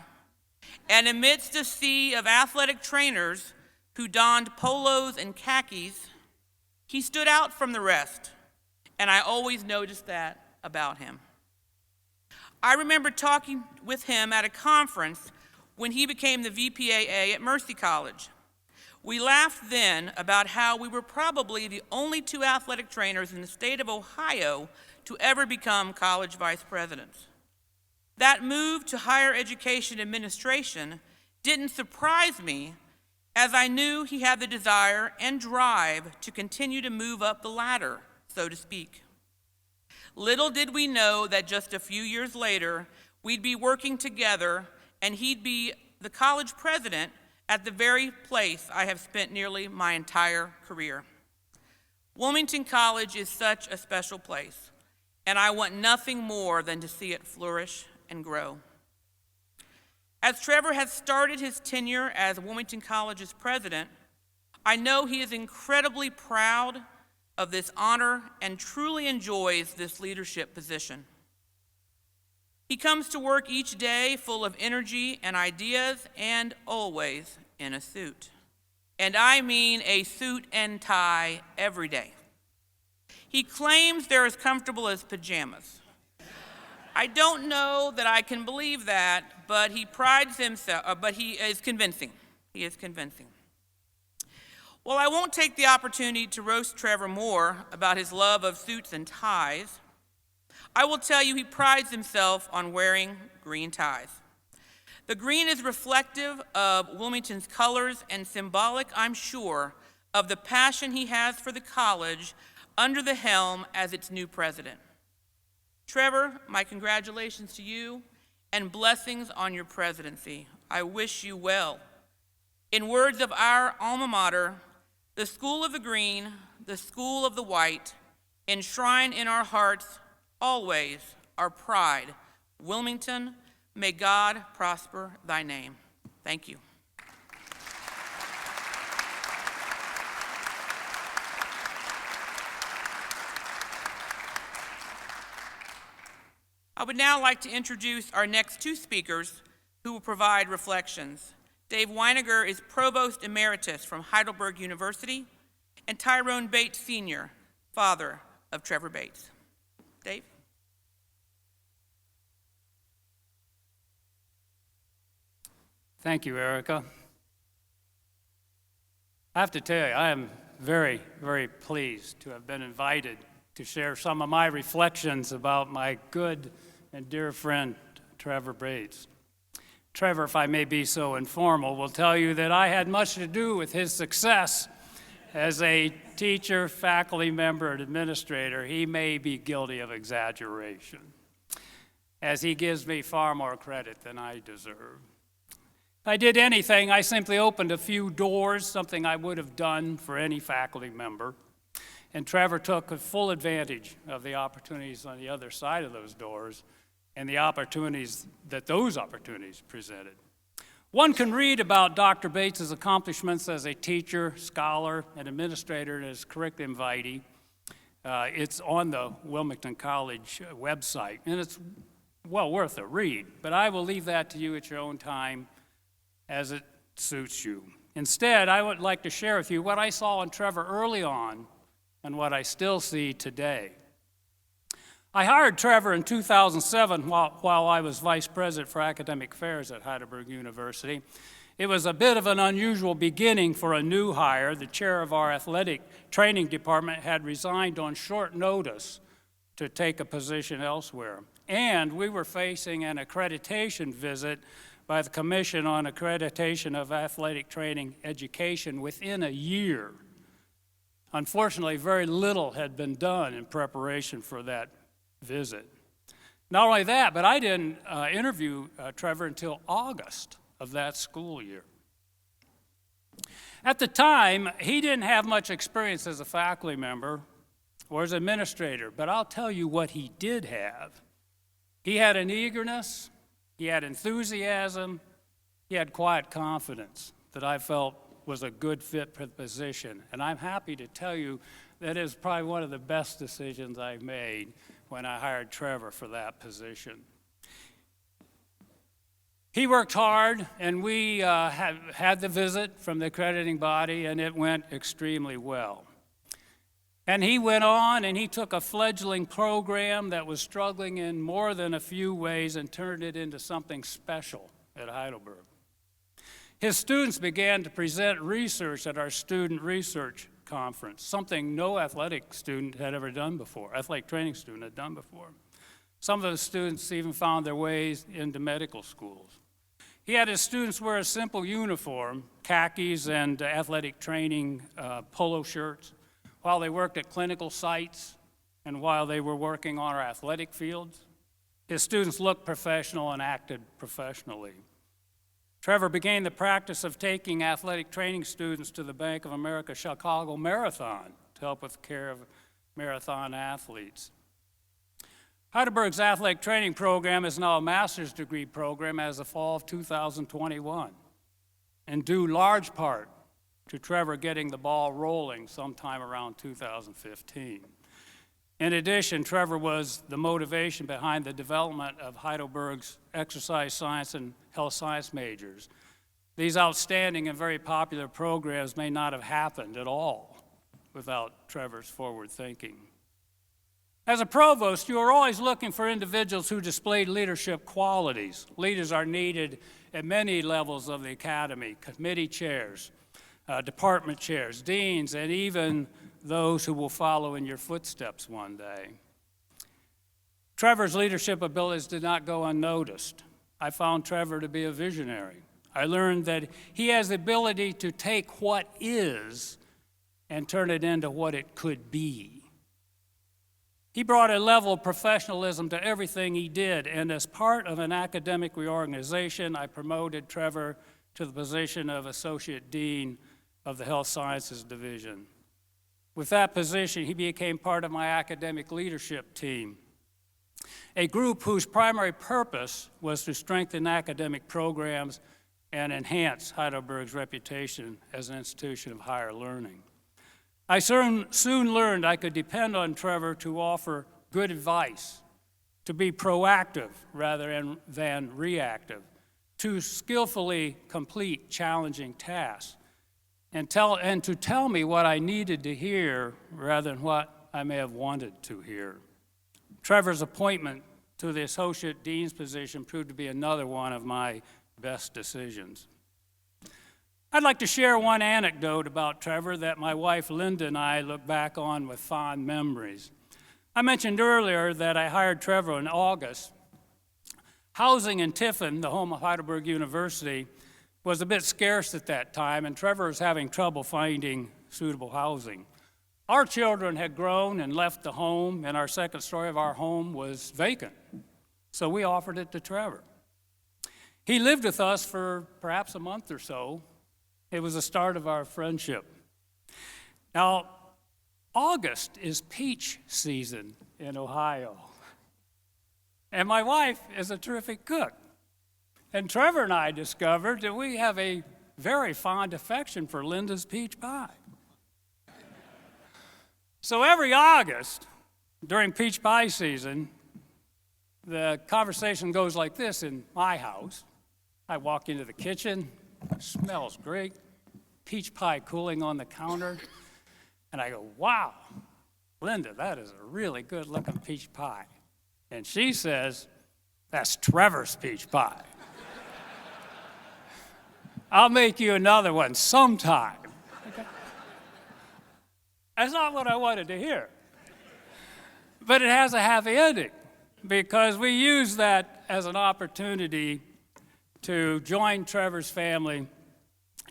and amidst a sea of athletic trainers who donned polos and khakis, he stood out from the rest, and I always noticed that about him. I remember talking with him at a conference when he became the VPAA at Mercy College. We laughed then about how we were probably the only two athletic trainers in the state of Ohio to ever become college vice presidents. That move to higher education administration didn't surprise me, as I knew he had the desire and drive to continue to move up the ladder, so to speak. Little did we know that just a few years later, we'd be working together and he'd be the college president at the very place I have spent nearly my entire career. Wilmington College is such a special place, and I want nothing more than to see it flourish and grow. As Trevor has started his tenure as Wilmington College's president, I know he is incredibly proud of this honor and truly enjoys this leadership position. He comes to work each day full of energy and ideas, and always in a suit. And I mean a suit and tie every day. He claims they're as comfortable as pajamas. I don't know that I can believe that, but he prides himself, but he is convincing. He is convincing. Well, I won't take the opportunity to roast Trevor more about his love of suits and ties. I will tell you he prides himself on wearing green ties. The green is reflective of Wilmington's colors and symbolic, I'm sure, of the passion he has for the college under the helm as its new president. Trevor, my congratulations to you and blessings on your presidency. I wish you well. In words of our alma mater, the School of the Green, the School of the White, enshrine in our hearts always our pride. Wilmington, may God prosper thy name. Thank you. I would now like to introduce our next two speakers who will provide reflections. Dave Weiniger is Provost Emeritus from Heidelberg University, and Tyrone Bates Sr., father of Trevor Bates. Dave? Thank you, Erica. I have to tell you, I am very, very pleased to have been invited to share some of my reflections about my good and dear friend, Trevor Bates. Trevor, if I may be so informal, will tell you that I had much to do with his success as a teacher, faculty member, and administrator. He may be guilty of exaggeration, as he gives me far more credit than I deserve. If I did anything, I simply opened a few doors, something I would have done for any faculty member. And Trevor took full advantage of the opportunities on the other side of those doors and the opportunities that those opportunities presented. One can read about Dr. Bates' accomplishments as a teacher, scholar, and administrator in his curriculum vitae. It's on the Wilmington College website, and it's well worth a read, but I will leave that to you at your own time as it suits you. Instead, I would like to share with you what I saw in Trevor early on and what I still see today. I hired Trevor in 2007 while I was Vice President for Academic Affairs at Heidelberg University. It was a bit of an unusual beginning for a new hire. The chair of our athletic training department had resigned on short notice to take a position elsewhere. And we were facing an accreditation visit by the Commission on Accreditation of Athletic Training Education within a year. Unfortunately, very little had been done in preparation for that visit. Not only that, but I didn't interview Trevor until August of that school year. At the time, he didn't have much experience as a faculty member or as administrator, but I'll tell you what he did have. He had an eagerness, he had enthusiasm, he had quiet confidence that I felt was a good fit for the position. And I'm happy to tell you that is probably one of the best decisions I've made when I hired Trevor for that position. He worked hard, and we had the visit from the accrediting body, and it went extremely well. And he went on, and he took a fledgling program that was struggling in more than a few ways and turned it into something special at Heidelberg. His students began to present research at our student research conference, something no athletic student had ever done before, athletic training student had done before. Some of the students even found their ways into medical schools. He had his students wear a simple uniform, khakis and athletic training polo shirts, while they worked at clinical sites and while they were working on our athletic fields. His students looked professional and acted professionally. Trevor began the practice of taking athletic training students to the Bank of America Chicago Marathon to help with the care of marathon athletes. Heidelberg's athletic training program is now a master's degree program as of fall of 2021, and due large part to Trevor getting the ball rolling sometime around 2015. In addition, Trevor was the motivation behind the development of Heidelberg's exercise science and health science majors. These outstanding and very popular programs may not have happened at all without Trevor's forward thinking. As a provost, you are always looking for individuals who displayed leadership qualities. Leaders are needed at many levels of the academy, committee chairs, department chairs, deans, and even those who will follow in your footsteps one day. Trevor's leadership abilities did not go unnoticed. I found Trevor to be a visionary. I learned that he has the ability to take what is and turn it into what it could be. He brought a level of professionalism to everything he did, and as part of an academic reorganization, I promoted Trevor to the position of Associate Dean of the Health Sciences Division. With that position, he became part of my academic leadership team, a group whose primary purpose was to strengthen academic programs and enhance Heidelberg's reputation as an institution of higher learning. I soon learned I could depend on Trevor to offer good advice, to be proactive rather than reactive, to skillfully complete challenging tasks, and to tell me what I needed to hear rather than what I may have wanted to hear. Trevor's appointment to the Associate Dean's position proved to be another one of my best decisions. I'd like to share one anecdote about Trevor that my wife Linda and I look back on with fond memories. I mentioned earlier that I hired Trevor in August. Housing in Tiffin, the home of Heidelberg University, was a bit scarce at that time, and Trevor was having trouble finding suitable housing. Our children had grown and left the home, and our second story of our home was vacant. So we offered it to Trevor. He lived with us for perhaps a month or so. It was the start of our friendship. Now, August is peach season in Ohio. And my wife is a terrific cook. And Trevor and I discovered that we have a very fond affection for Linda's peach pie. So every August, during peach pie season, the conversation goes like this in my house. I walk into the kitchen, it smells great, peach pie cooling on the counter, and I go, wow, Linda, that is a really good looking peach pie. And she says, that's Trevor's peach pie. I'll make you another one sometime. Okay? That's not what I wanted to hear. But it has a happy ending because we use that as an opportunity to join Trevor's family,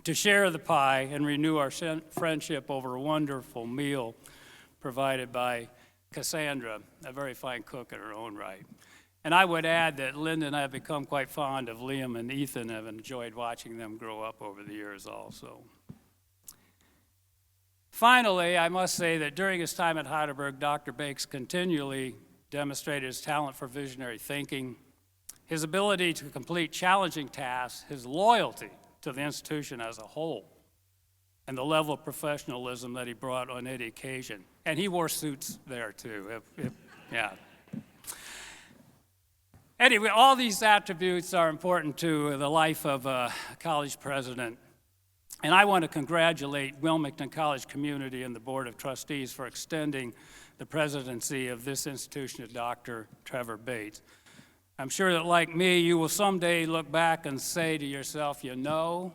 to share the pie and renew our friendship over a wonderful meal provided by Cassandra, a very fine cook in her own right. And I would add that Linda and I have become quite fond of Liam and Ethan, have enjoyed watching them grow up over the years also. Finally, I must say that during his time at Heidelberg, Dr. Bakes continually demonstrated his talent for visionary thinking, his ability to complete challenging tasks, his loyalty to the institution as a whole, and the level of professionalism that he brought on any occasion. And he wore suits there too, yeah. Anyway, all these attributes are important to the life of a college president. And I want to congratulate Wilmington College community and the Board of Trustees for extending the presidency of this institution to Dr. Trevor Bates. I'm sure that, like me, you will someday look back and say to yourself, you know,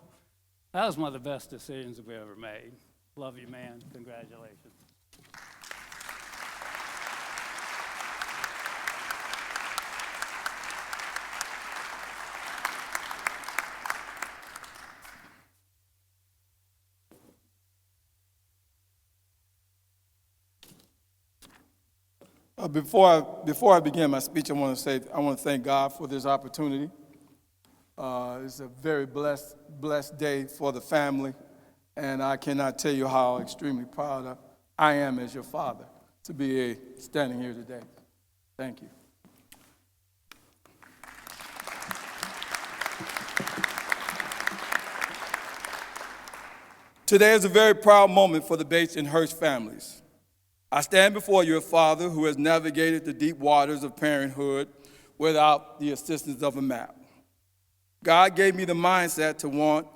that was one of the best decisions we ever made. Love you, man. Congratulations. Before I begin my speech, I want to thank God for this opportunity. It's a very blessed day for the family, and I cannot tell you how extremely proud I am as your father to be standing here today. Thank you. Today is a very proud moment for the Bates and Hirsch families. I stand before you, a father who has navigated the deep waters of parenthood without the assistance of a map. God gave me the mindset to want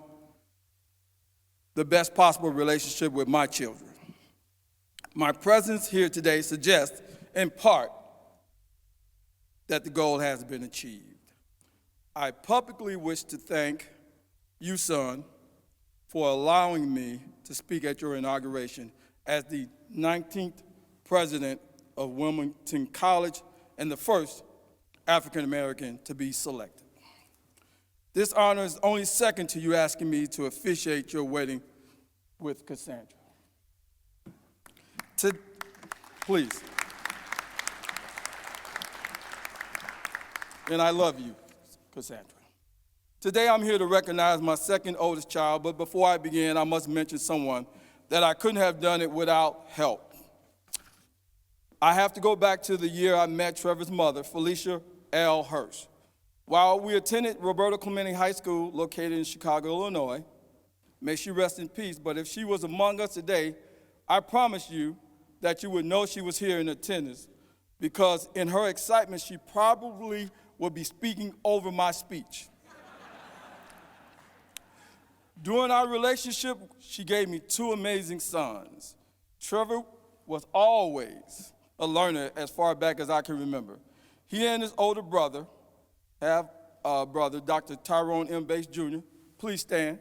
the best possible relationship with my children. My presence here today suggests, in part, that the goal has been achieved. I publicly wish to thank you, son, for allowing me to speak at your inauguration as the 19th president of Wilmington College and the first African American to be selected. This honor is only second to you asking me to officiate your wedding with Cassandra. Please. and I love you, Cassandra. Today I'm here to recognize my second oldest child, but before I begin, I must mention someone that I couldn't have done it without help. I have to go back to the year I met Trevor's mother, Felicia L. Hirsch. While we attended Roberto Clemente High School, located in Chicago, Illinois, may she rest in peace, but if she was among us today, I promise you that you would know she was here in attendance, because in her excitement, she probably would be speaking over my speech. During our relationship, she gave me two amazing sons. Trevor was always a learner as far back as I can remember. He and his older brother, Dr. Tyrone M. Bates Jr., please stand.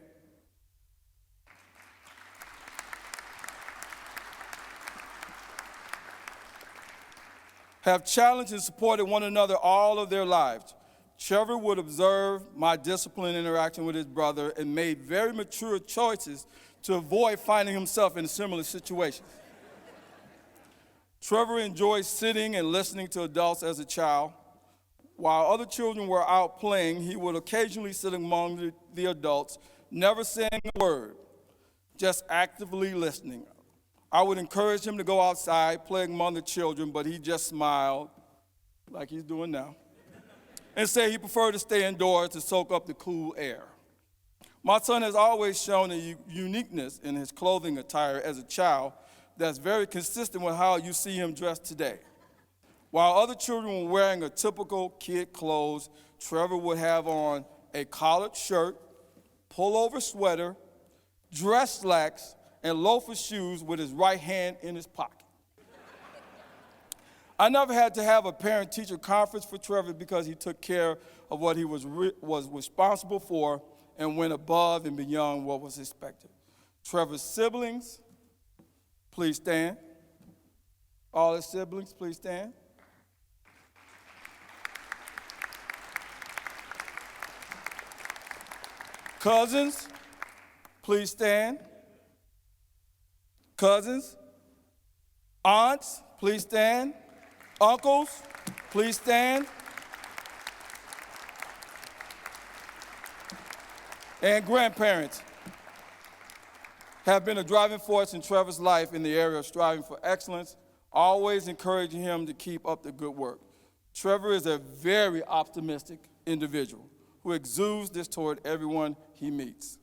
Have challenged and supported one another all of their lives. Trevor would observe my disciplined interaction with his brother and made very mature choices to avoid finding himself in a similar situation. Trevor enjoyed sitting and listening to adults as a child. While other children were out playing, he would occasionally sit among the adults, never saying a word, just actively listening. I would encourage him to go outside, play among the children, but he just smiled, like he's doing now, and said he preferred to stay indoors to soak up the cool air. My son has always shown a uniqueness in his clothing attire as a child that's very consistent with how you see him dressed today. While other children were wearing a typical kid clothes, Trevor would have on a collared shirt, pullover sweater, dress slacks, and loafer shoes with his right hand in his pocket. I never had to have a parent-teacher conference for Trevor because he took care of what he was responsible for and went above and beyond what was expected. Trevor's siblings, please stand. All his siblings, please stand. Cousins, please stand. Cousins, aunts, please stand. Uncles, please stand. And grandparents have been a driving force in Trevor's life in the area of striving for excellence, always encouraging him to keep up the good work. Trevor is a very optimistic individual who exudes this toward everyone he meets.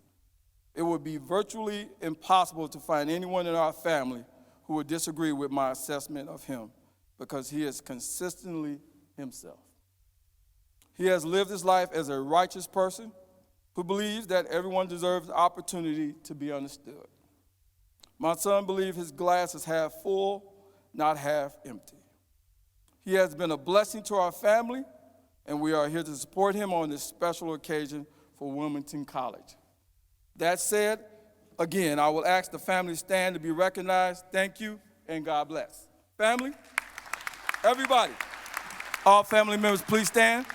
It would be virtually impossible to find anyone in our family who would disagree with my assessment of him, because he is consistently himself. He has lived his life as a righteous person who believes that everyone deserves the opportunity to be understood. My son believes his glass is half full, not half empty. He has been a blessing to our family, and we are here to support him on this special occasion for Wilmington College. That said, again, I will ask the family to stand to be recognized. Thank you, and God bless. Family, everybody, all family members, please stand.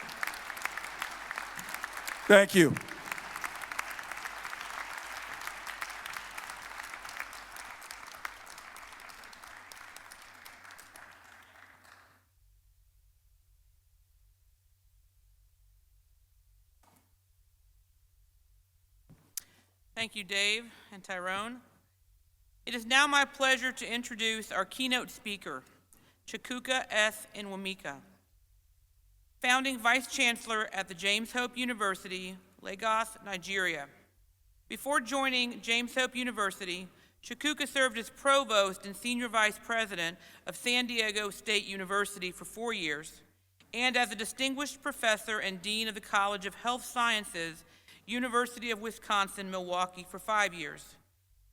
Thank you. Thank you, Dave and Tyrone. It is now my pleasure to introduce our keynote speaker, Chukwuka S. Nwamika, founding Vice Chancellor at the James Hope University, Lagos, Nigeria. Before joining James Hope University, Chukwuka served as Provost and Senior Vice President of San Diego State University for 4 years, and as a Distinguished Professor and Dean of the College of Health Sciences, University of Wisconsin-Milwaukee for 5 years.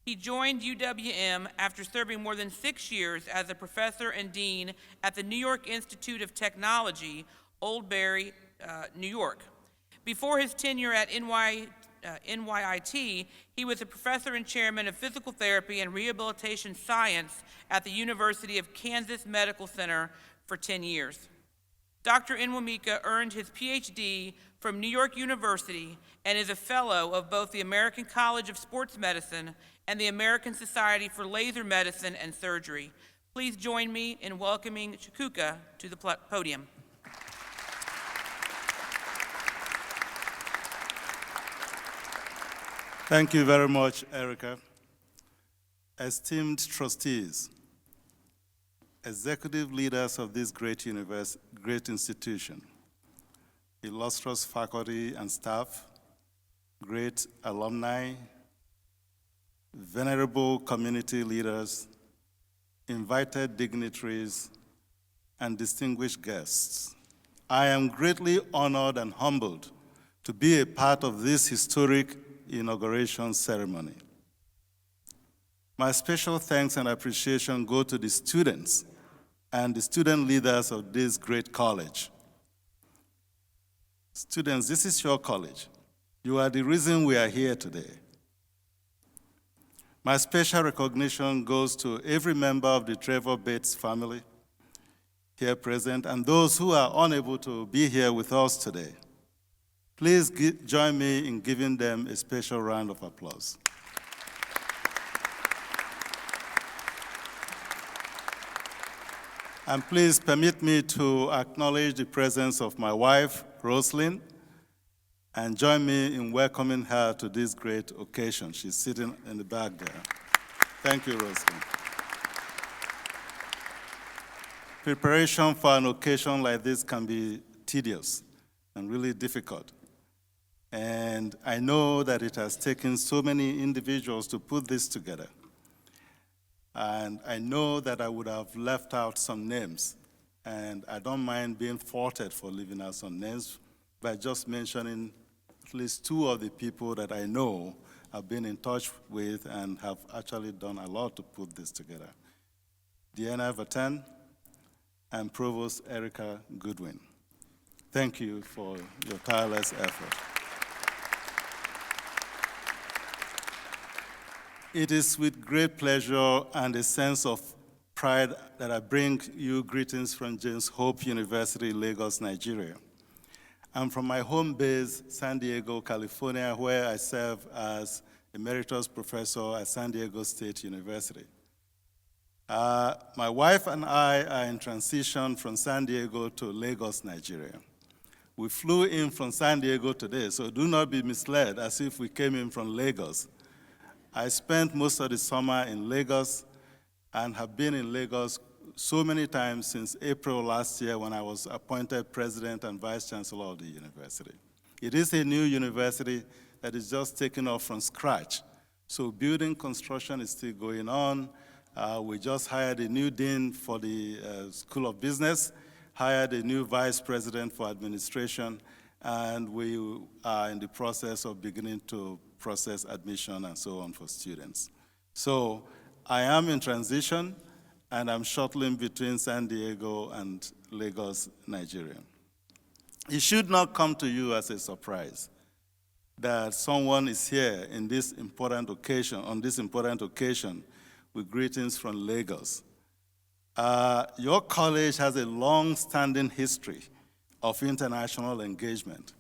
He joined UWM after serving more than 6 years as a professor and dean at the New York Institute of Technology, Old Bury, New York. Before his tenure at NYIT, he was a professor and chairman of physical therapy and rehabilitation science at the University of Kansas Medical Center for 10 years. Dr. Nwamika earned his PhD from New York University and is a fellow of both the American College of Sports Medicine and the American Society for Laser Medicine and Surgery. Please join me in welcoming Chukwuka to the podium. Thank you very much, Erica. Esteemed trustees, executive leaders of this great institution, illustrious faculty and staff, great alumni, venerable community leaders, invited dignitaries, and distinguished guests. I am greatly honored and humbled to be a part of this historic inauguration ceremony. My special thanks and appreciation go to the students and the student leaders of this great college. Students, this is your college. You are the reason we are here today. My special recognition goes to every member of the Trevor Bates family here present and those who are unable to be here with us today. Please join me in giving them a special round of applause. And please permit me to acknowledge the presence of my wife, Rosalyn, and join me in welcoming her to this great occasion. She's sitting in the back there. Thank you, Rosalyn. Preparation for an occasion like this can be tedious and really difficult. And I know that it has taken so many individuals to put this together. And I know that I would have left out some names. And I don't mind being faulted for leaving out some names by just mentioning at least two of the people that I know I've been in touch with and have actually done a lot to put this together. Deanna Vatan and Provost Erica Goodwin. Thank you for your tireless effort. It is with great pleasure and a sense of pride that I bring you greetings from James Hope University, Lagos, Nigeria. I'm from my home base, San Diego, California, where I serve as emeritus professor at San Diego State University. My wife and I are in transition from San Diego to Lagos, Nigeria. We flew in from San Diego today, so do not be misled as if we came in from Lagos. I spent most of the summer in Lagos and have been in Lagos so many times since April last year when I was appointed president and vice chancellor of the university. It is a new university that is just taken off from scratch. So building construction is still going on. We just hired a new dean for the School of Business, hired a new vice president for administration, and we are in the process of beginning to process admission and so on for students. So I am in transition, and I'm shuttling between San Diego and Lagos, Nigeria. It should not come to you as a surprise that someone is here in this important occasion, on this important occasion, with greetings from Lagos. Your college has a long-standing history of international engagement.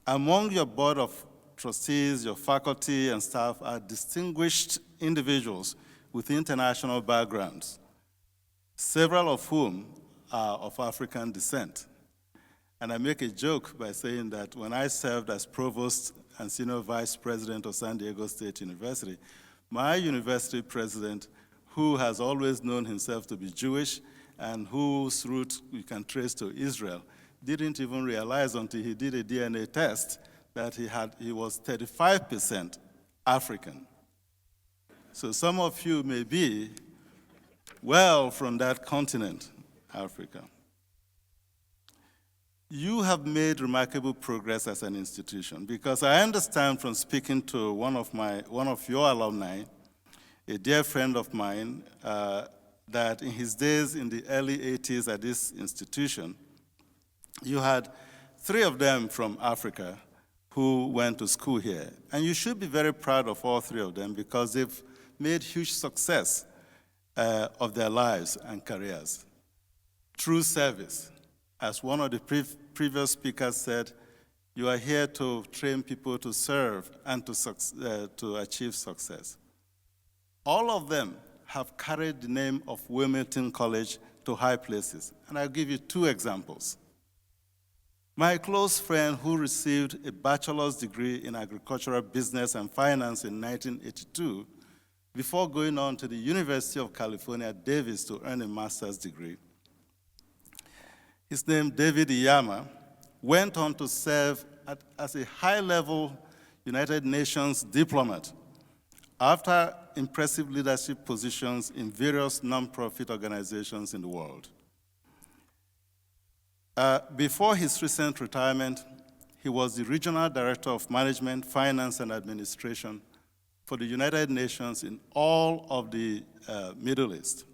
Among your board of trustees, your faculty and staff are distinguished individuals with international backgrounds, several of whom are of African descent. And I make a joke by saying that when I served as provost and senior vice president of San Diego State University, my university president, who has always known himself to be Jewish and whose roots we can trace to Israel, didn't even realize until he did a DNA test that he was 35% African. So some of you may be well from that continent, Africa. You have made remarkable progress as an institution because I understand from speaking to one of your alumni, a dear friend of mine, that in his days in the early 80s at this institution, you had 3 of them from Africa who went to school here. And you should be very proud of all 3 of them because they've made huge success of their lives and careers through service. As one of the previous speakers said, you are here to train people to serve and to achieve success. All of them have carried the name of Wilmington College to high places. And I'll give you 2 examples. My close friend who received a bachelor's degree in agricultural business and finance in 1982 before going on to the University of California, Davis, to earn a master's degree. His name, David Iyama, went on to serve as a high-level United Nations diplomat after impressive leadership positions in various nonprofit organizations in the world. Before his recent retirement, he was the Regional Director of Management, Finance, and Administration for the United Nations in all of the Middle East.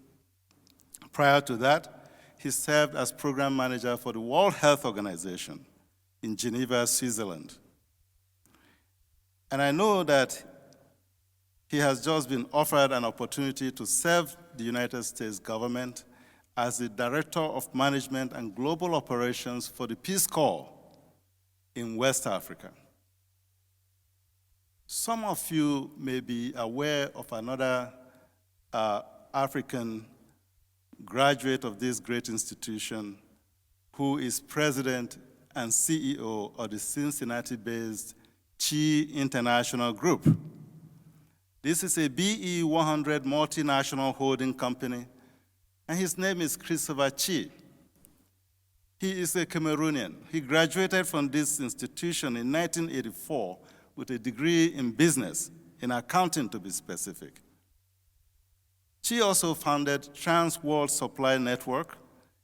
Prior to that, he served as Program Manager for the World Health Organization in Geneva, Switzerland. And I know that he has just been offered an opportunity to serve the United States government as the Director of Management and Global Operations for the Peace Corps in West Africa. Some of you may be aware of another African graduate of this great institution who is president and CEO of the Cincinnati-based Chi International Group. This is a BE 100 multinational holding company, and his name is Christopher Chi. He is a Cameroonian. He graduated from this institution in 1984 with a degree in business, in accounting to be specific. Chi also founded Trans World Supply Network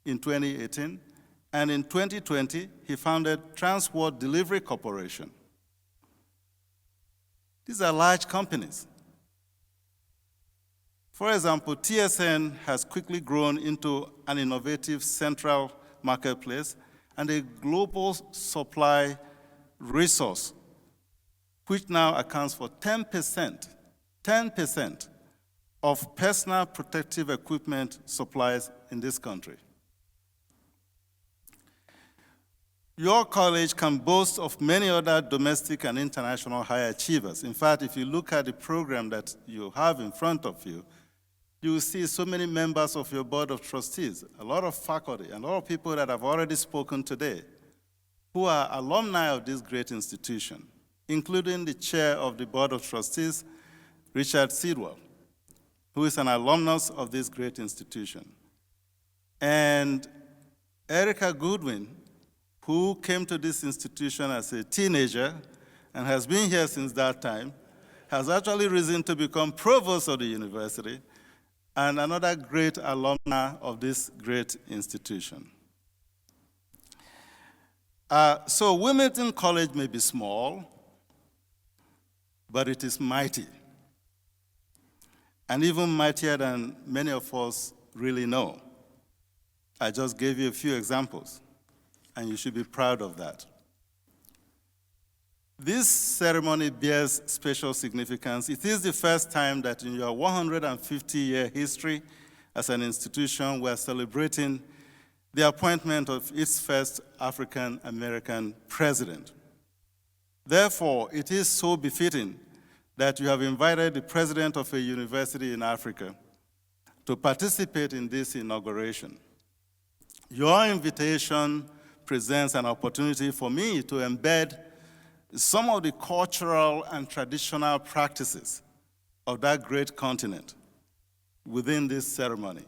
in 2018, and in 2020, he founded Trans World Delivery Corporation. These are large companies. For example, TSN has quickly grown into an innovative central marketplace and a global supply resource, which now accounts for 10% of personal protective equipment supplies in this country. Your college can boast of many other domestic and international high achievers. In fact, if you look at the program that you have in front of you, you will see so many members of your board of trustees, a lot of faculty, and a lot of people that have already spoken today, who are alumni of this great institution, including the chair of the board of trustees, Richard Sidwell, who is an alumnus of this great institution. And Erica Goodwin, who came to this institution as a teenager and has been here since that time, has actually risen to become provost of the university and another great alumna of this great institution. So Wilmington College may be small, but it is mighty, and even mightier than many of us really know. I just gave you a few examples, and you should be proud of that. This ceremony bears special significance. It is the first time that in your 150-year history as an institution, we're celebrating the appointment of its first African-American president. Therefore, it is so befitting that you have invited the president of a university in Africa to participate in this inauguration. Your invitation presents an opportunity for me to embed some of the cultural and traditional practices of that great continent within this ceremony,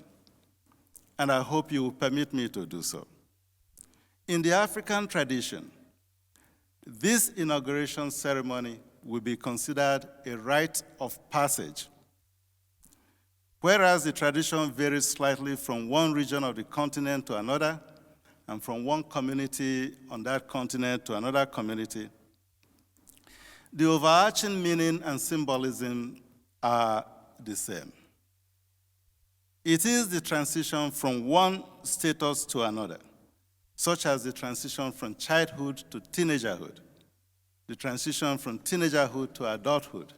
and I hope you will permit me to do so. In the African tradition, this inauguration ceremony will be considered a rite of passage. Whereas the tradition varies slightly from one region of the continent to another, and from one community on that continent to another community, the overarching meaning and symbolism are the same. It is the transition from one status to another, such as the transition from childhood to teenagerhood, the transition from teenagerhood to adulthood,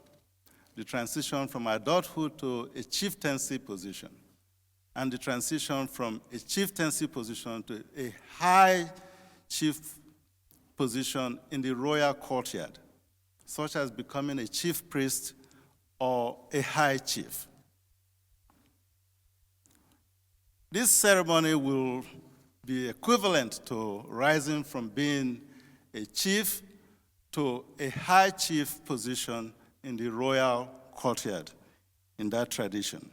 the transition from adulthood to a chieftaincy position, and the transition from a chieftaincy position to a high chief position in the royal courtyard, such as becoming a chief priest or a high chief. This ceremony will be equivalent to rising from being a chief to a high chief position in the royal courtyard in that tradition.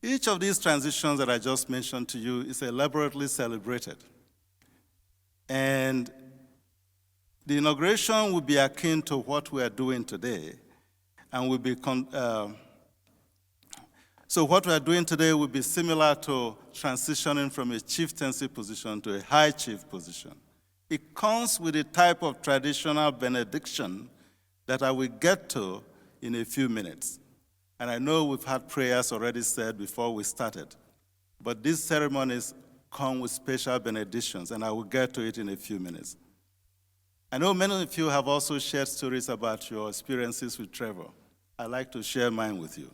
Each of these transitions that I just mentioned to you is elaborately celebrated. And the inauguration will be akin to what we are doing today, and will be so what we are doing today will be similar to transitioning from a chieftaincy position to a high chief position. It comes with a type of traditional benediction that I will get to in a few minutes. And I know we've had prayers already said before we started, but these ceremonies come with special benedictions, and I will get to it in a few minutes. I know many of you have also shared stories about your experiences with Trevor. I'd like to share mine with you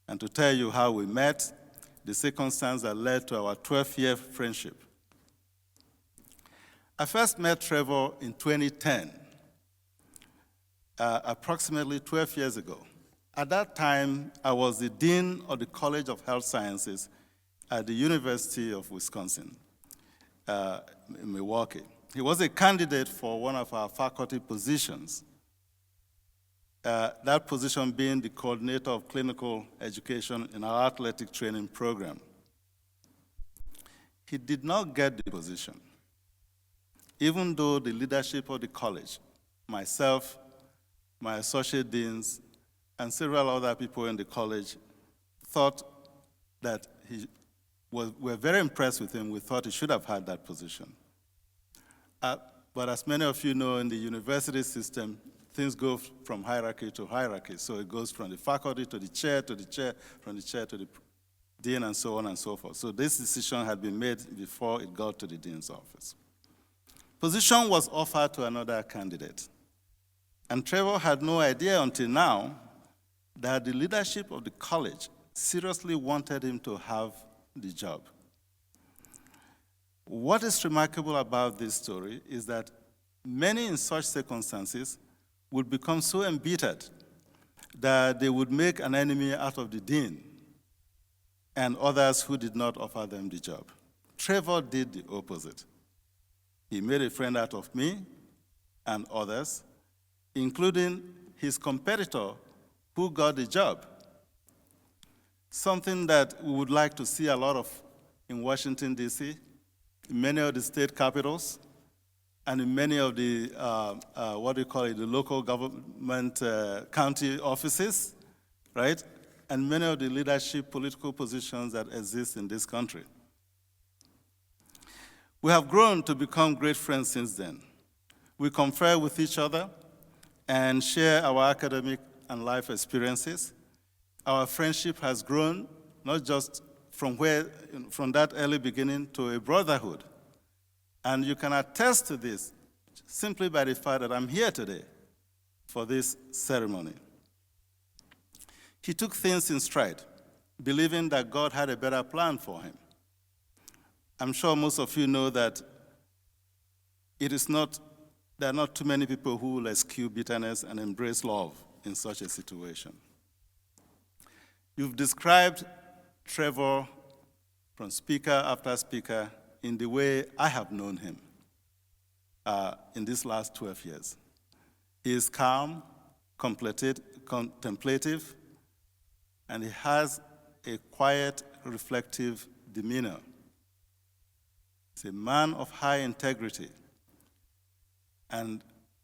and to tell you how we met, the circumstance that led to our 12-year friendship. I first met Trevor in 2010, approximately 12 years ago. At that time, I was the Dean of the College of Health Sciences at the University of Wisconsin, in Milwaukee. He was a candidate for one of our faculty positions, that position being the coordinator of clinical education in our athletic training program. He did not get the position, even though the leadership of the college, myself, my associate deans, and several other people in the college thought that were very impressed with him. We thought he should have had that position. But as many of you know, in the university system, things go from hierarchy to hierarchy. So it goes from the faculty to the chair, from the chair to the dean, and so on and so forth. So this decision had been made before it got to the dean's office. Position was offered to another candidate. And Trevor had no idea until now that the leadership of the college seriously wanted him to have the job. What is remarkable about this story is that many in such circumstances would become so embittered that they would make an enemy out of the dean and others who did not offer them the job. Trevor did the opposite. He made a friend out of me and others, including his competitor who got the job. Something that we would like to see a lot of in Washington, D.C., in many of the state capitals, and in many of the, the local government county offices, right? And many of the leadership political positions that exist in this country. We have grown to become great friends since then. We confer with each other and share our academic and life experiences. Our friendship has grown not just from that early beginning to a brotherhood. And you can attest to this simply by the fact that I'm here today for this ceremony. He took things in stride, believing that God had a better plan for him. I'm sure most of you know that there are not too many people who will eschew bitterness and embrace love in such a situation. You've described Trevor from speaker after speaker in the way I have known him in these last 12 years. He is calm, contemplative, and he has a quiet, reflective demeanor. He's a man of high integrity, and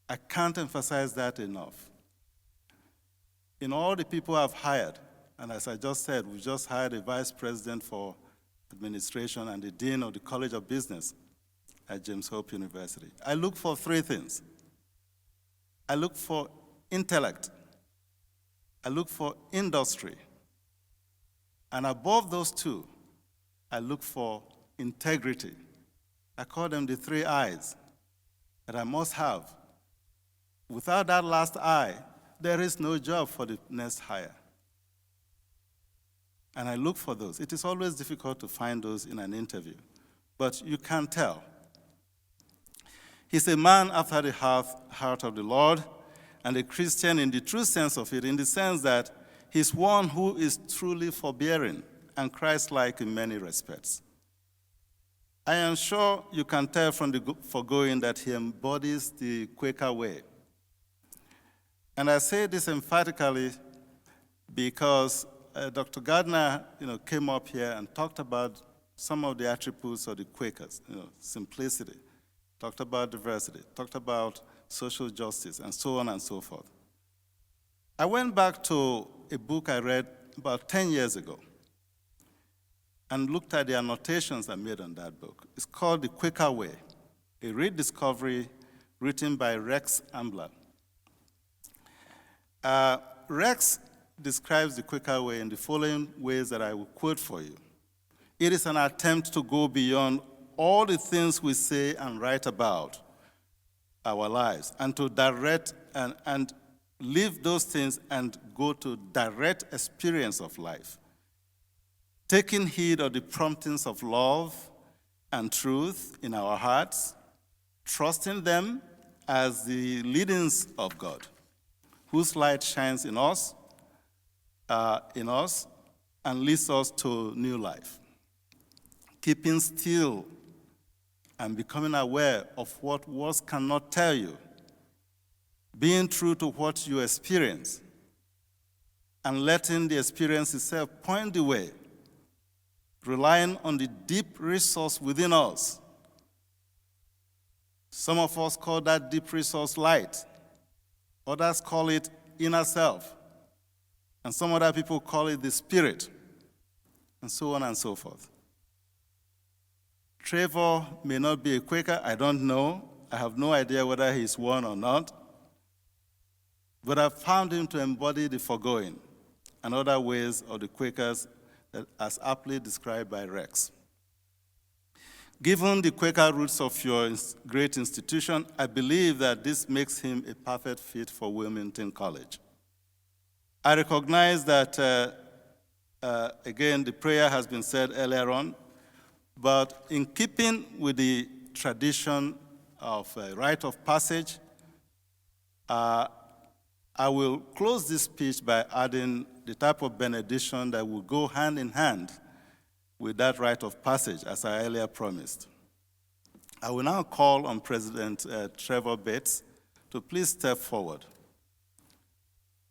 I can't emphasize that enough. In all the people I've hired, and as I just said, we just hired a vice president for administration and the dean of the College of Business at James Hope University. I look for three things. I look for intellect. I look for industry. And above those two, I look for integrity. I call them the three I's that I must have. Without that last I, there is no job for the next hire. And I look for those. It is always difficult to find those in an interview, but you can tell. He's a man after the heart of the Lord, and a Christian in the true sense of it, in the sense that he's one who is truly forbearing and Christ-like in many respects. I am sure you can tell from the foregoing that he embodies the Quaker Way. And I say this emphatically because Dr. Gardner, came up here and talked about some of the attributes of the Quakers, simplicity, talked about diversity, talked about social justice, and so on and so forth. I went back to a book I read about 10 years ago and looked at the annotations I made on that book. It's called The Quaker Way, a rediscovery written by Rex Ambler. Rex describes the Quaker Way in the following ways that I will quote for you. It is an attempt to go beyond all the things we say and write about our lives and to direct and leave those things and go to direct experience of life, taking heed of the promptings of love and truth in our hearts, trusting them as the leadings of God, whose light shines in us and leads us to new life. Keeping still and becoming aware of what words cannot tell you, being true to what you experience, and letting the experience itself point the way, relying on the deep resource within us. Some of us call that deep resource light. Others call it inner self. And some other people call it the spirit, and so on and so forth. Trevor may not be a Quaker, I don't know. I have no idea whether he's one or not. But I've found him to embody the foregoing and other ways of the Quakers as aptly described by Rex. Given the Quaker roots of your great institution, I believe that this makes him a perfect fit for Wilmington College. I recognize that, again, the prayer has been said earlier on, but in keeping with the tradition of rite of passage, I will close this speech by adding the type of benediction that will go hand in hand with that rite of passage, as I earlier promised. I will now call on President Trevor Bates to please step forward.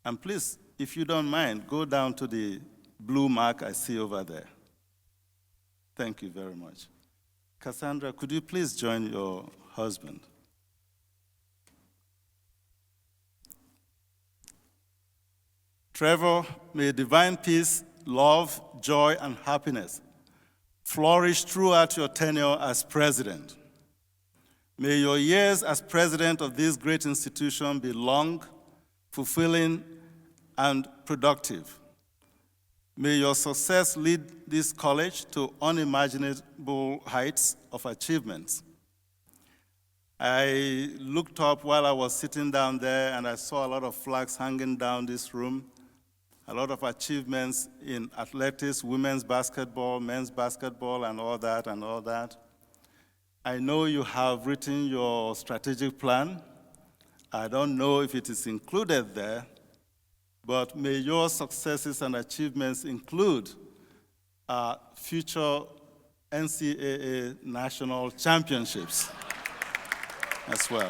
And please, if you don't mind, go down to the blue mark I see over there. Thank you very much. Cassandra, could you please join your husband? Trevor, may divine peace, love, joy, and happiness flourish throughout your tenure as president. May your years as president of this great institution be long, fulfilling, and productive. May your success lead this college to unimaginable heights of achievements. I looked up while I was sitting down there, and I saw a lot of flags hanging down this room, a lot of achievements in athletics, women's basketball, men's basketball, and all that. I know you have written your strategic plan. I don't know if it is included there, but may your successes and achievements include future NCAA national championships as well.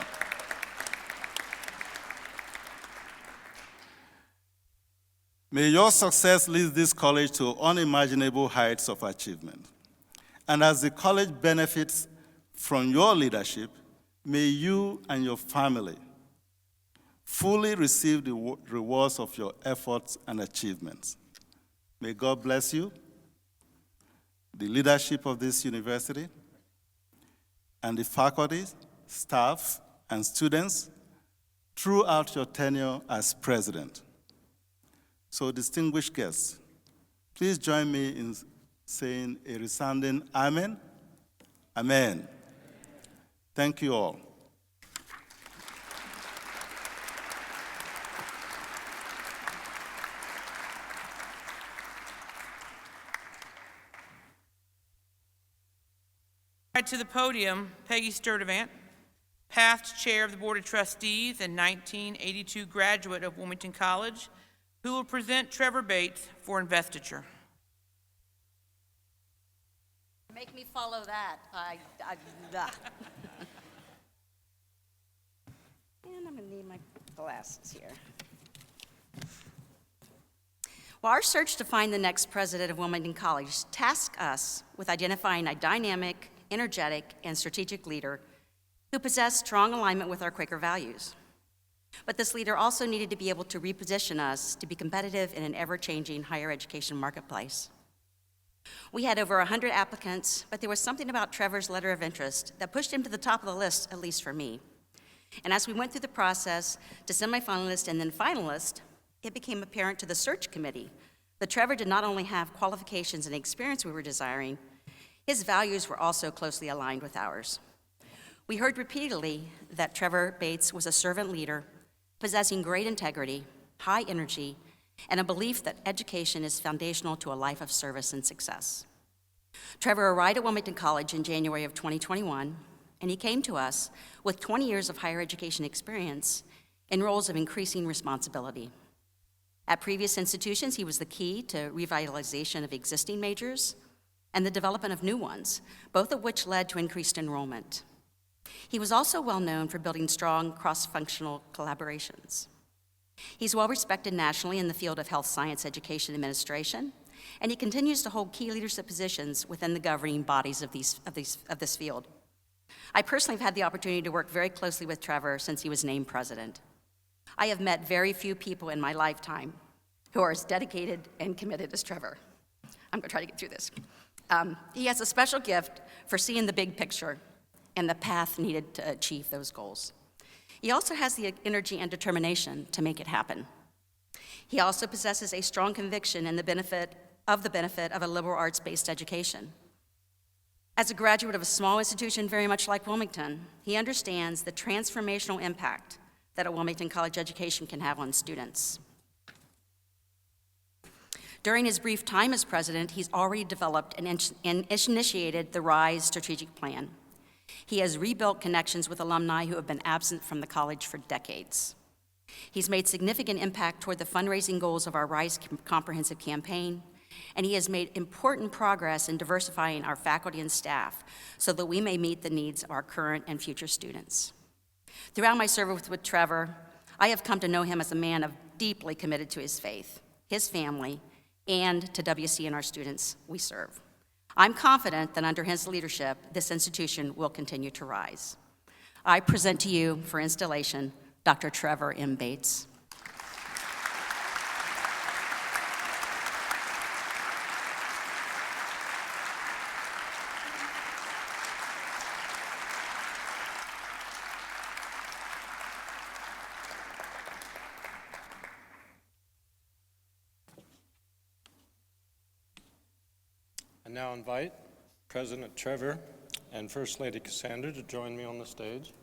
May your success lead this college to unimaginable heights of achievement. And as the college benefits from your leadership, may you and your family fully receive the rewards of your efforts and achievements. May God bless you, the leadership of this university, and the faculty, staff, and students throughout your tenure as president. So, distinguished guests, please join me in saying a resounding amen. Amen. Thank you all. To the podium, Peggy Sturdivant, past chair of the Board of Trustees and 1982 graduate of Wilmington College, who will present Trevor Bates for investiture. make me follow that. And I'm going to need my glasses here. Well, our search to find the next president of Wilmington College tasked us with identifying a dynamic, energetic, and strategic leader who possessed strong alignment with our Quaker values. But this leader also needed to be able to reposition us to be competitive in an ever-changing higher education marketplace. We had over 100 applicants, but there was something about Trevor's letter of interest that pushed him to the top of the list, at least for me. And as we went through the process to semifinalist and then finalist, it became apparent to the search committee that Trevor did not only have qualifications and experience we were desiring, his values were also closely aligned with ours. We heard repeatedly that Trevor Bates was a servant leader, possessing great integrity, high energy, and a belief that education is foundational to a life of service and success. Trevor arrived at Wilmington College in January of 2021, and he came to us with 20 years of higher education experience in roles of increasing responsibility. At previous institutions, he was the key to revitalization of existing majors and the development of new ones, both of which led to increased enrollment. He was also well known for building strong cross-functional collaborations. He's well respected nationally in the field of health science education administration, and he continues to hold key leadership positions within the governing bodies of this field. I personally have had the opportunity to work very closely with Trevor since he was named president. I have met very few people in my lifetime who are as dedicated and committed as Trevor. I'm gonna try to get through this. He has a special gift for seeing the big picture and the path needed to achieve those goals. He also has the energy and determination to make it happen. He also possesses a strong conviction in the benefit of a liberal arts-based education. As a graduate of a small institution very much like Wilmington, he understands the transformational impact that a Wilmington College education can have on students. During his brief time as president, he's already developed and initiated the RISE strategic plan. He has rebuilt connections with alumni who have been absent from the college for decades. He's made significant impact toward the fundraising goals of our RISE comprehensive campaign, and he has made important progress in diversifying our faculty and staff so that we may meet the needs of our current and future students. Throughout my service with Trevor, I have come to know him as a man deeply committed to his faith, his family, and to WC and our students we serve. I'm confident that under his leadership, this institution will continue to rise. I present to you for installation, Dr. Trevor M. Bates. I now invite President Trevor and First Lady Cassandra to join me on the stage.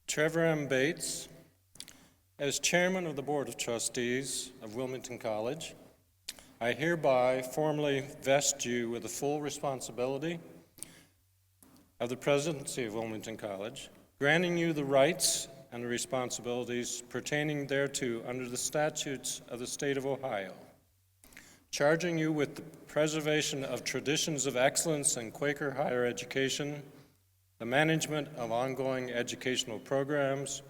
Trevor M. Bates, as Chairman of the Board of Trustees of Wilmington College, I hereby formally vest you with the full responsibility of the Presidency of Wilmington College, granting you the rights and the responsibilities pertaining thereto under the statutes of the state of Ohio, charging you with the preservation of traditions of excellence in Quaker higher education, the management of ongoing educational programs,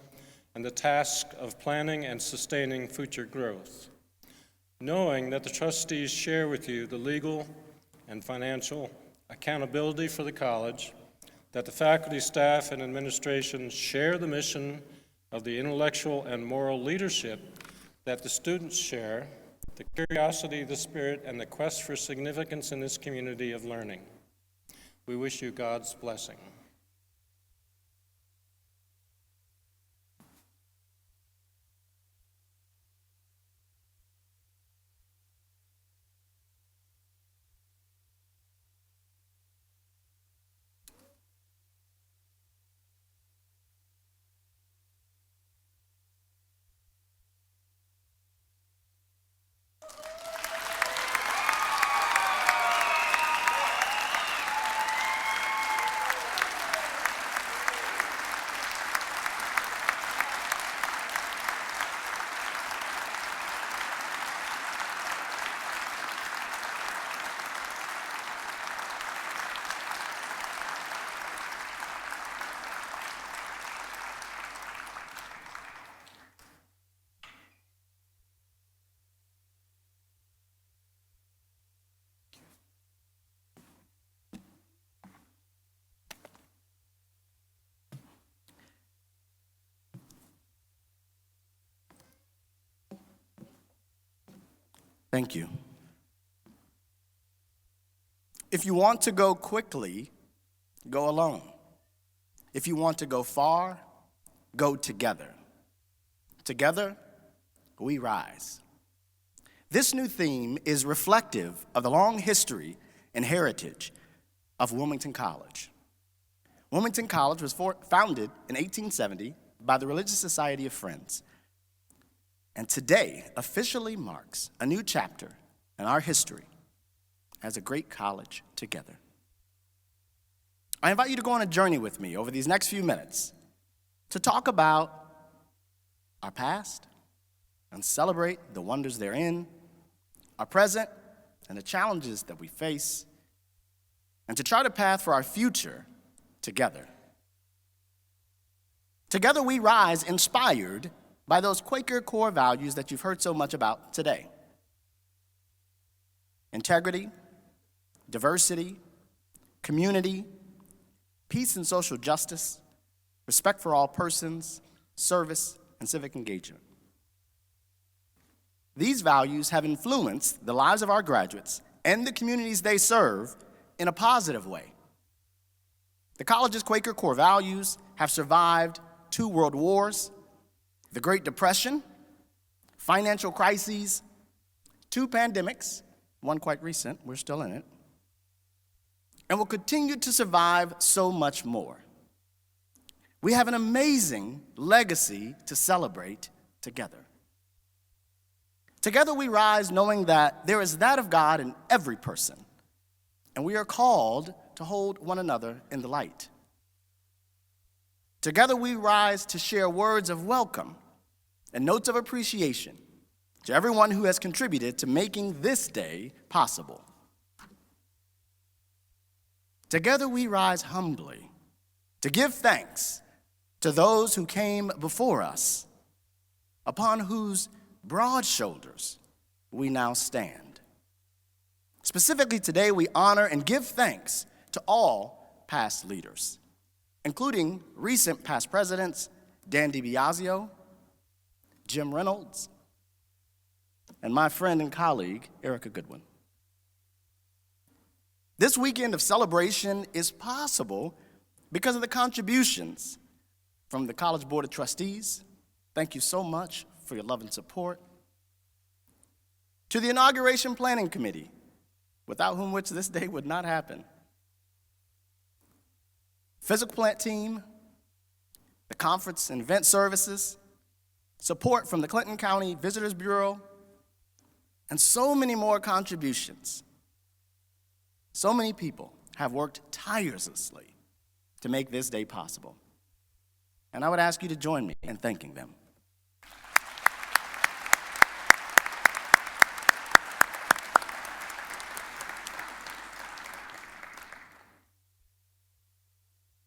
and the task of planning and sustaining future growth, knowing that the trustees share with you the legal and financial accountability for the college, that the faculty, staff, and administration share the mission of the intellectual and moral leadership that the students share, the curiosity, the spirit, and the quest for significance in this community of learning. We wish you God's blessing. Thank you. If you want to go quickly, go alone. If you want to go far, go together. Together, we rise. This new theme is reflective of the long history and heritage of Wilmington College. Wilmington College was founded in 1870 by the Religious Society of Friends, and today officially marks a new chapter in our history as a great college together. I invite you to go on a journey with me over these next few minutes to talk about our past and celebrate the wonders therein, our present and the challenges that we face, and to chart a path for our future together. Together we rise, inspired by those Quaker core values that you've heard so much about today. Integrity, diversity, community, peace and social justice, respect for all persons, service, and civic engagement. These values have influenced the lives of our graduates and the communities they serve in a positive way. The college's Quaker core values have survived 2 world wars, the Great Depression, financial crises, 2 pandemics, one quite recent, we're still in it, and will continue to survive so much more. We have an amazing legacy to celebrate together. Together we rise knowing that there is that of God in every person, and we are called to hold one another in the light. Together we rise to share words of welcome and notes of appreciation to everyone who has contributed to making this day possible. Together we rise humbly to give thanks to those who came before us, upon whose broad shoulders we now stand. Specifically today, we honor and give thanks to all past leaders, including recent past presidents Dan DiBiasio, Jim Reynolds, and my friend and colleague, Erica Goodwin. This weekend of celebration is possible because of the contributions from the College Board of Trustees. Thank you so much for your love and support. To the Inauguration Planning Committee, without whom which this day would not happen. Physical plant team, the conference and event services, support from the Clinton County Visitors Bureau, and so many more contributions. So many people have worked tirelessly to make this day possible. And I would ask you to join me in thanking them.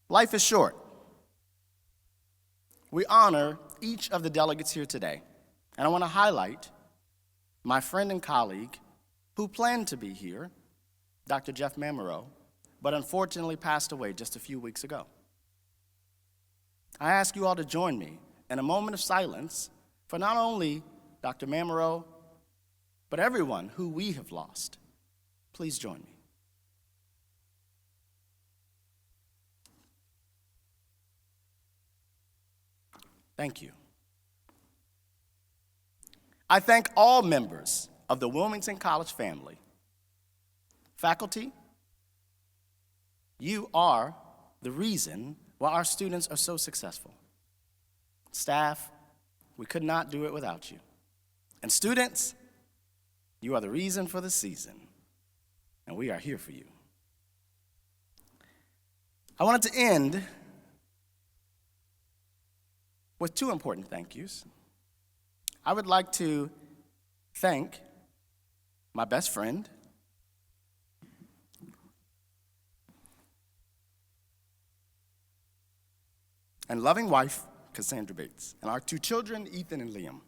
Life is short. We honor each of the delegates here today, and I want to highlight my friend and colleague who planned to be here, Dr. Jeff Mamero, but unfortunately passed away just a few weeks ago. I ask you all to join me in a moment of silence for not only Dr. Mamero, but everyone who we have lost. Please join me. Thank you. I thank all members of the Wilmington College family. Faculty, you are the reason why our students are so successful. Staff, we could not do it without you. And students, you are the reason for the season, and we are here for you. I wanted to end with 2 important thank yous. I would like to thank my best friend, and loving wife, Cassandra Bates, and our 2 children, Ethan and Liam.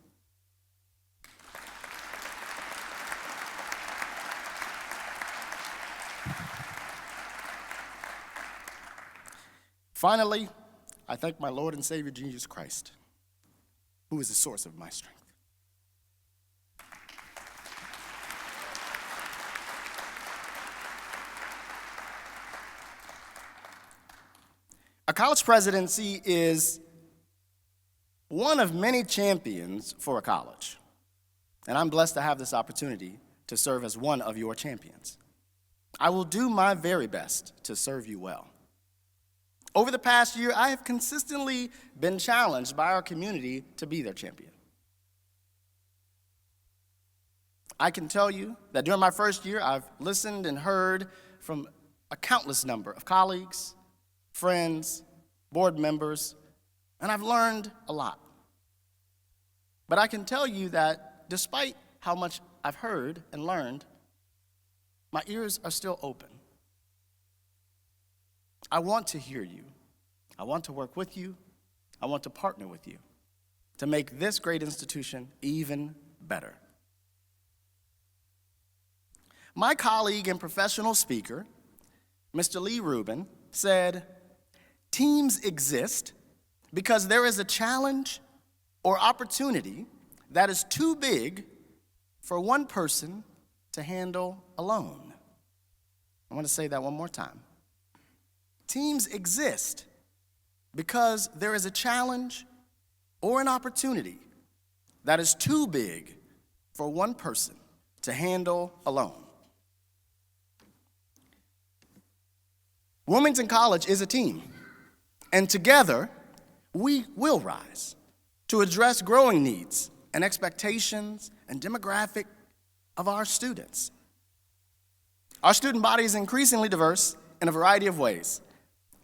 Finally, I thank my Lord and Savior, Jesus Christ, who is the source of my strength. A college presidency is one of many champions for a college, and I'm blessed to have this opportunity to serve as one of your champions. I will do my very best to serve you well. Over the past year, I have consistently been challenged by our community to be their champion. I can tell you that during my first year, I've listened and heard from a countless number of colleagues, friends, board members, and I've learned a lot. But I can tell you that despite how much I've heard and learned, my ears are still open. I want to hear you. I want to work with you. I want to partner with you to make this great institution even better. My colleague and professional speaker, Mr. Lee Rubin, said, "Teams exist because there is a challenge or opportunity that is too big for one person to handle alone." I want to say that one more time. Teams exist because there is a challenge or an opportunity that is too big for one person to handle alone. Wilmington College is a team, and together we will rise to address growing needs and expectations and demographic of our students. Our student body is increasingly diverse in a variety of ways,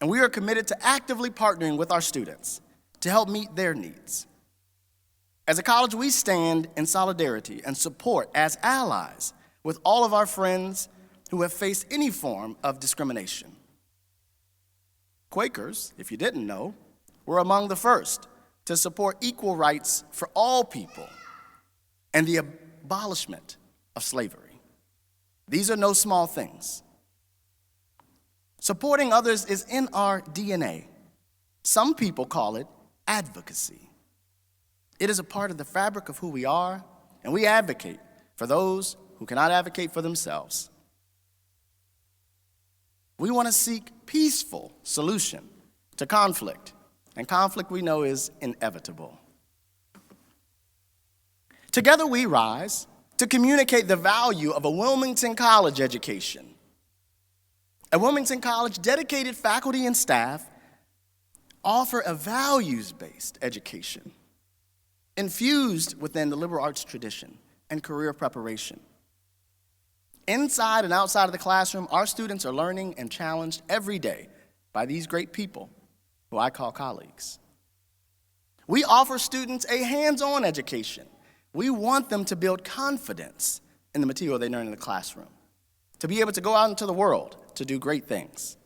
and we are committed to actively partnering with our students to help meet their needs. As a college, we stand in solidarity and support as allies with all of our friends who have faced any form of discrimination. Quakers, if you didn't know, were among the first to support equal rights for all people and the abolishment of slavery. These are no small things. Supporting others is in our DNA. Some people call it advocacy. It is a part of the fabric of who we are, and we advocate for those who cannot advocate for themselves. We want to seek peaceful solution to conflict, and conflict we know is inevitable. Together we rise to communicate the value of a Wilmington College education. At Wilmington College, dedicated faculty and staff offer a values-based education infused within the liberal arts tradition and career preparation. Inside and outside of the classroom, our students are learning and challenged every day by these great people who I call colleagues. We offer students a hands-on education. We want them to build confidence in the material they learn in the classroom, to be able to go out into the world to do great things.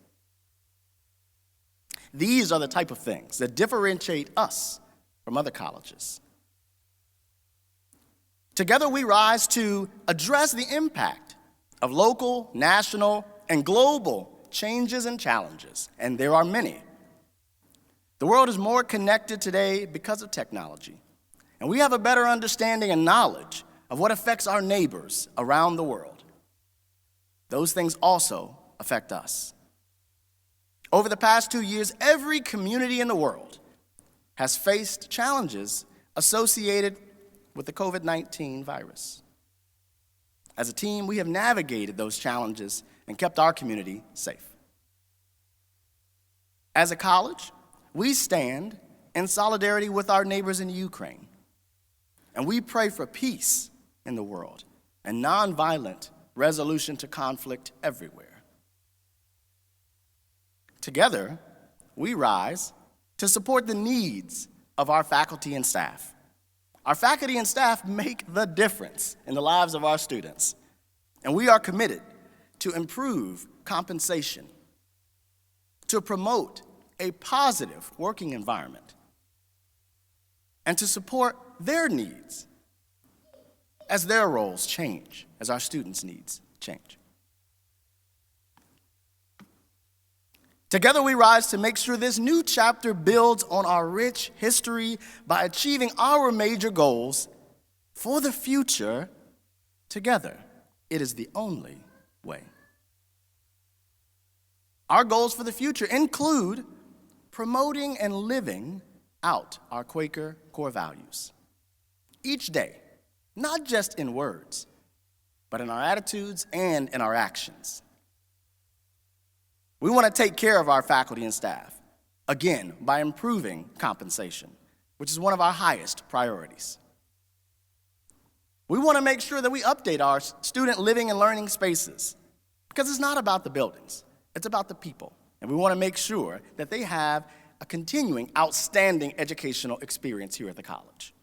These are the type of things that differentiate us from other colleges. Together we rise to address the impact of local, national, and global changes and challenges, and there are many. The world is more connected today because of technology, and we have a better understanding and knowledge of what affects our neighbors around the world. Those things also affect us. Over the past 2 years, every community in the world has faced challenges associated with the COVID-19 virus. As a team, we have navigated those challenges and kept our community safe. As a college, we stand in solidarity with our neighbors in Ukraine, and we pray for peace in the world and nonviolent resolution to conflict everywhere. Together, we rise to support the needs of our faculty and staff. Our faculty and staff make the difference in the lives of our students, and we are committed to improve compensation, to promote a positive working environment, and to support their needs as their roles change, as our students' needs change. Together we rise to make sure this new chapter builds on our rich history by achieving our major goals for the future together. It is the only way. Our goals for the future include promoting and living out our Quaker core values. Each day, not just in words, but in our attitudes and in our actions. We want to take care of our faculty and staff, again, by improving compensation, which is one of our highest priorities. We want to make sure that we update our student living and learning spaces, because it's not about the buildings, it's about the people. And we want to make sure that they have a continuing outstanding educational experience here at the college.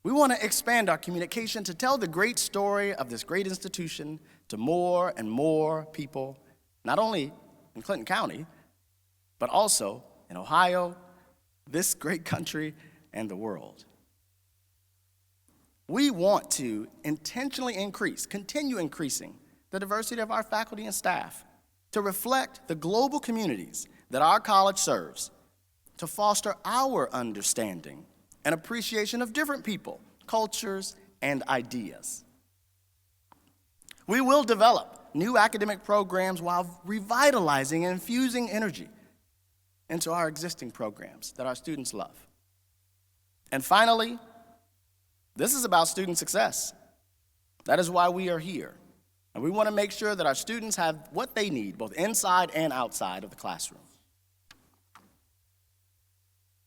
We want to expand our communication to tell the great story of this great institution to more and more people, not only in Clinton County, but also in Ohio, this great country, and the world. We want to intentionally continue increasing the diversity of our faculty and staff to reflect the global communities that our college serves, to foster our understanding and appreciation of different people, cultures, and ideas. We will develop new academic programs while revitalizing and infusing energy into our existing programs that our students love. And finally, this is about student success. That is why we are here. And we want to make sure that our students have what they need, both inside and outside of the classroom.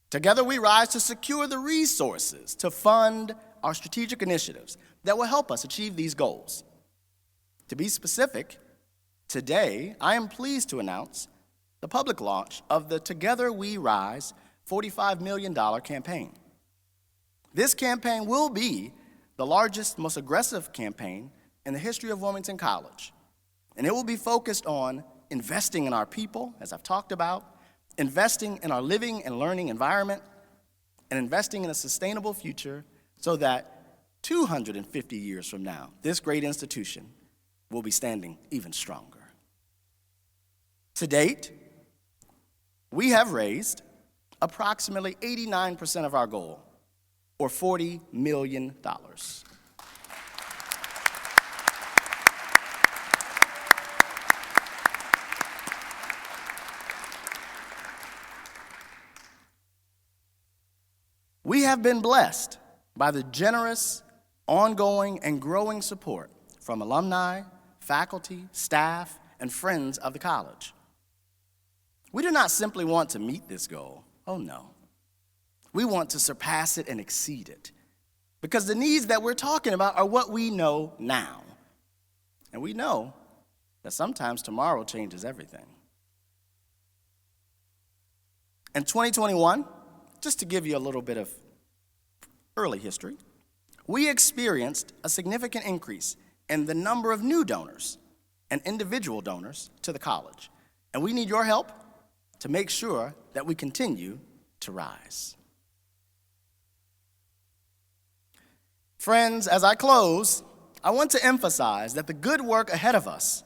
Together we rise to secure the resources to fund our strategic initiatives that will help us achieve these goals. To be specific, today I am pleased to announce the public launch of the Together We Rise $45 million campaign. This campaign will be the largest, most aggressive campaign in the history of Wilmington College. And it will be focused on investing in our people, as I've talked about, investing in our living and learning environment, and investing in a sustainable future so that 250 years from now, this great institution will be standing even stronger. To date, we have raised approximately 89% of our goal, or $40 million. We have been blessed by the generous, ongoing, and growing support from alumni, faculty, staff, and friends of the college. We do not simply want to meet this goal. Oh, no. We want to surpass it and exceed it, because the needs that we're talking about are what we know now. And we know that sometimes tomorrow changes everything. In 2021, just to give you a little bit of early history, we experienced a significant increase in the number of new donors and individual donors to the college. And we need your help to make sure that we continue to rise. Friends, as I close, I want to emphasize that the good work ahead of us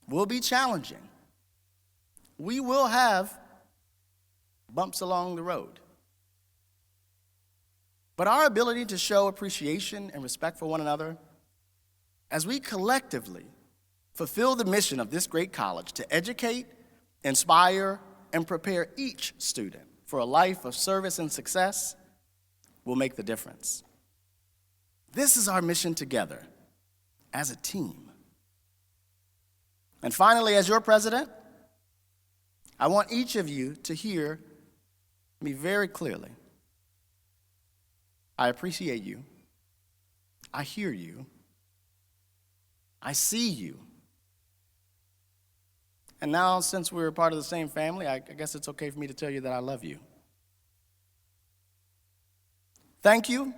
will be challenging. We will have bumps along the road. But our ability to show appreciation and respect for one another, as we collectively fulfill the mission of this great college to educate, inspire, and prepare each student for a life of service and success, will make the difference. This is our mission together as a team. And finally, as your president, I want each of you to hear me very clearly. I appreciate you. I hear you. I see you. And now, since we're a part of the same family, I guess it's okay for me to tell you that I love you. Thank you,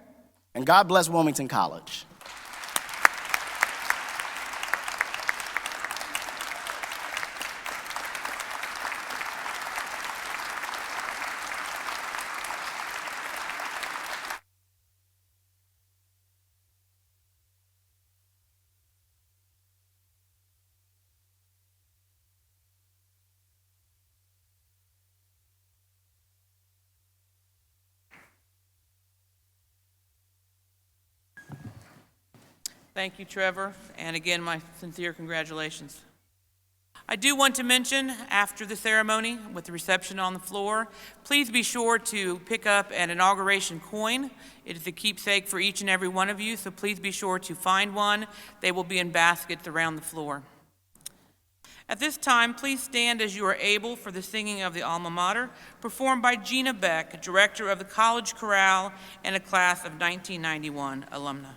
and God bless Wilmington College. Thank you, Trevor, and again, my sincere congratulations. I do want to mention, after the ceremony, with the reception on the floor, please be sure to pick up an inauguration coin. It is a keepsake for each and every one of you, so please be sure to find one. They will be in baskets around the floor. At this time, please stand as you are able for the singing of the Alma Mater, performed by Gina Beck, director of the College Chorale and a class of 1991 alumna.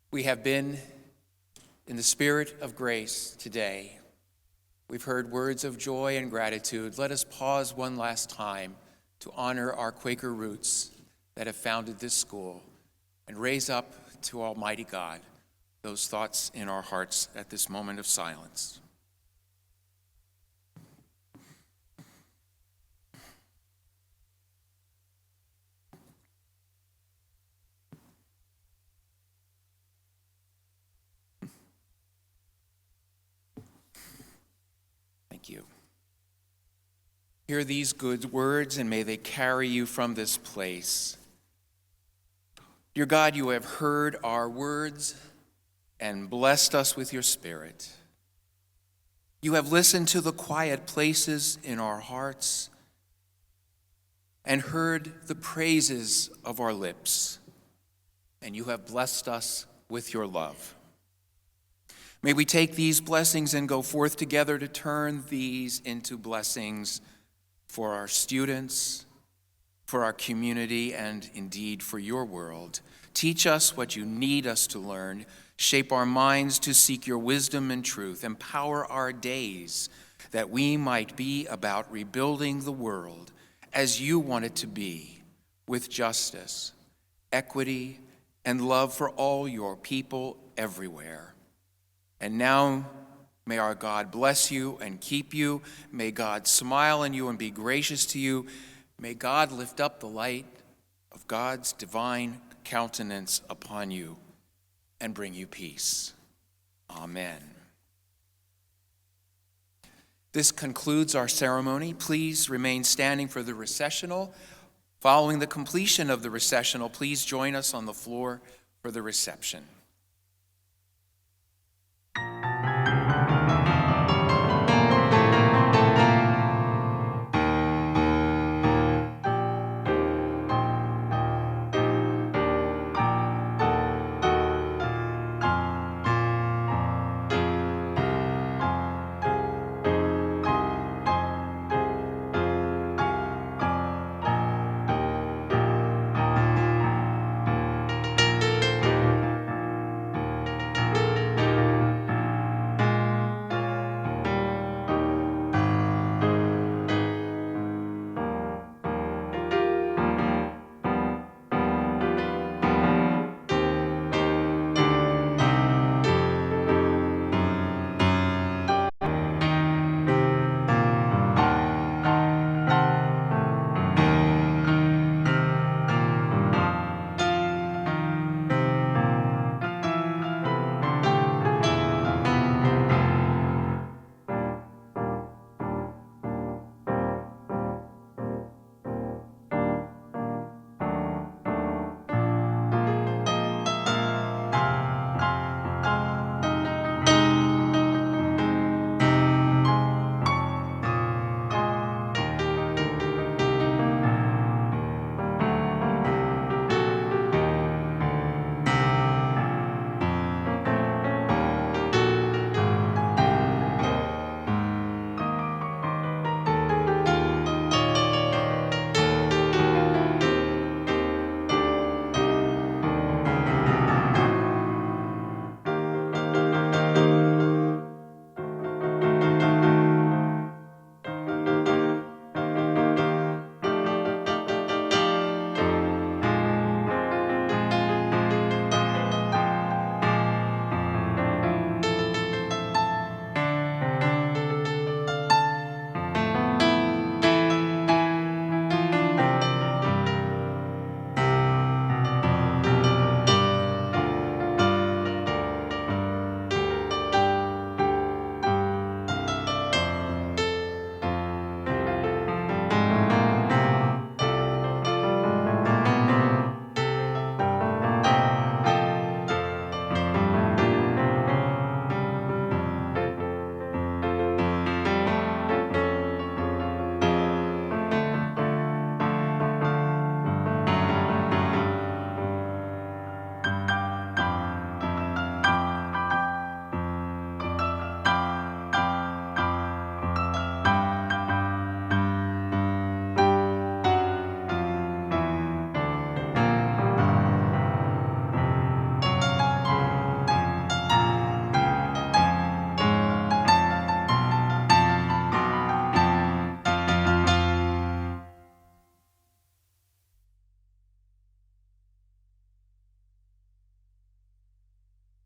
We have been in the spirit of grace today. We've heard words of joy and gratitude. Let us pause one last time to honor our Quaker roots that have founded this school and raise up to Almighty God those thoughts in our hearts at this moment of silence. Thank you. Hear these good words, and may they carry you from this place. Dear God, you have heard our words and blessed us with your Spirit. You have listened to the quiet places in our hearts and heard the praises of our lips, and you have blessed us with your love. May we take these blessings and go forth together to turn these into blessings for our students, for our community, and indeed for your world. Teach us what you need us to learn. Shape our minds to seek your wisdom and truth. Empower our days that we might be about rebuilding the world as you want it to be, with justice, equity, and love for all your people everywhere. And now, may our God bless you and keep you. May God smile on you and be gracious to you. May God lift up the light of God's divine countenance upon you and bring you peace. Amen. This concludes our ceremony. Please remain standing for the recessional. Following the completion of the recessional, please join us on the floor for the reception.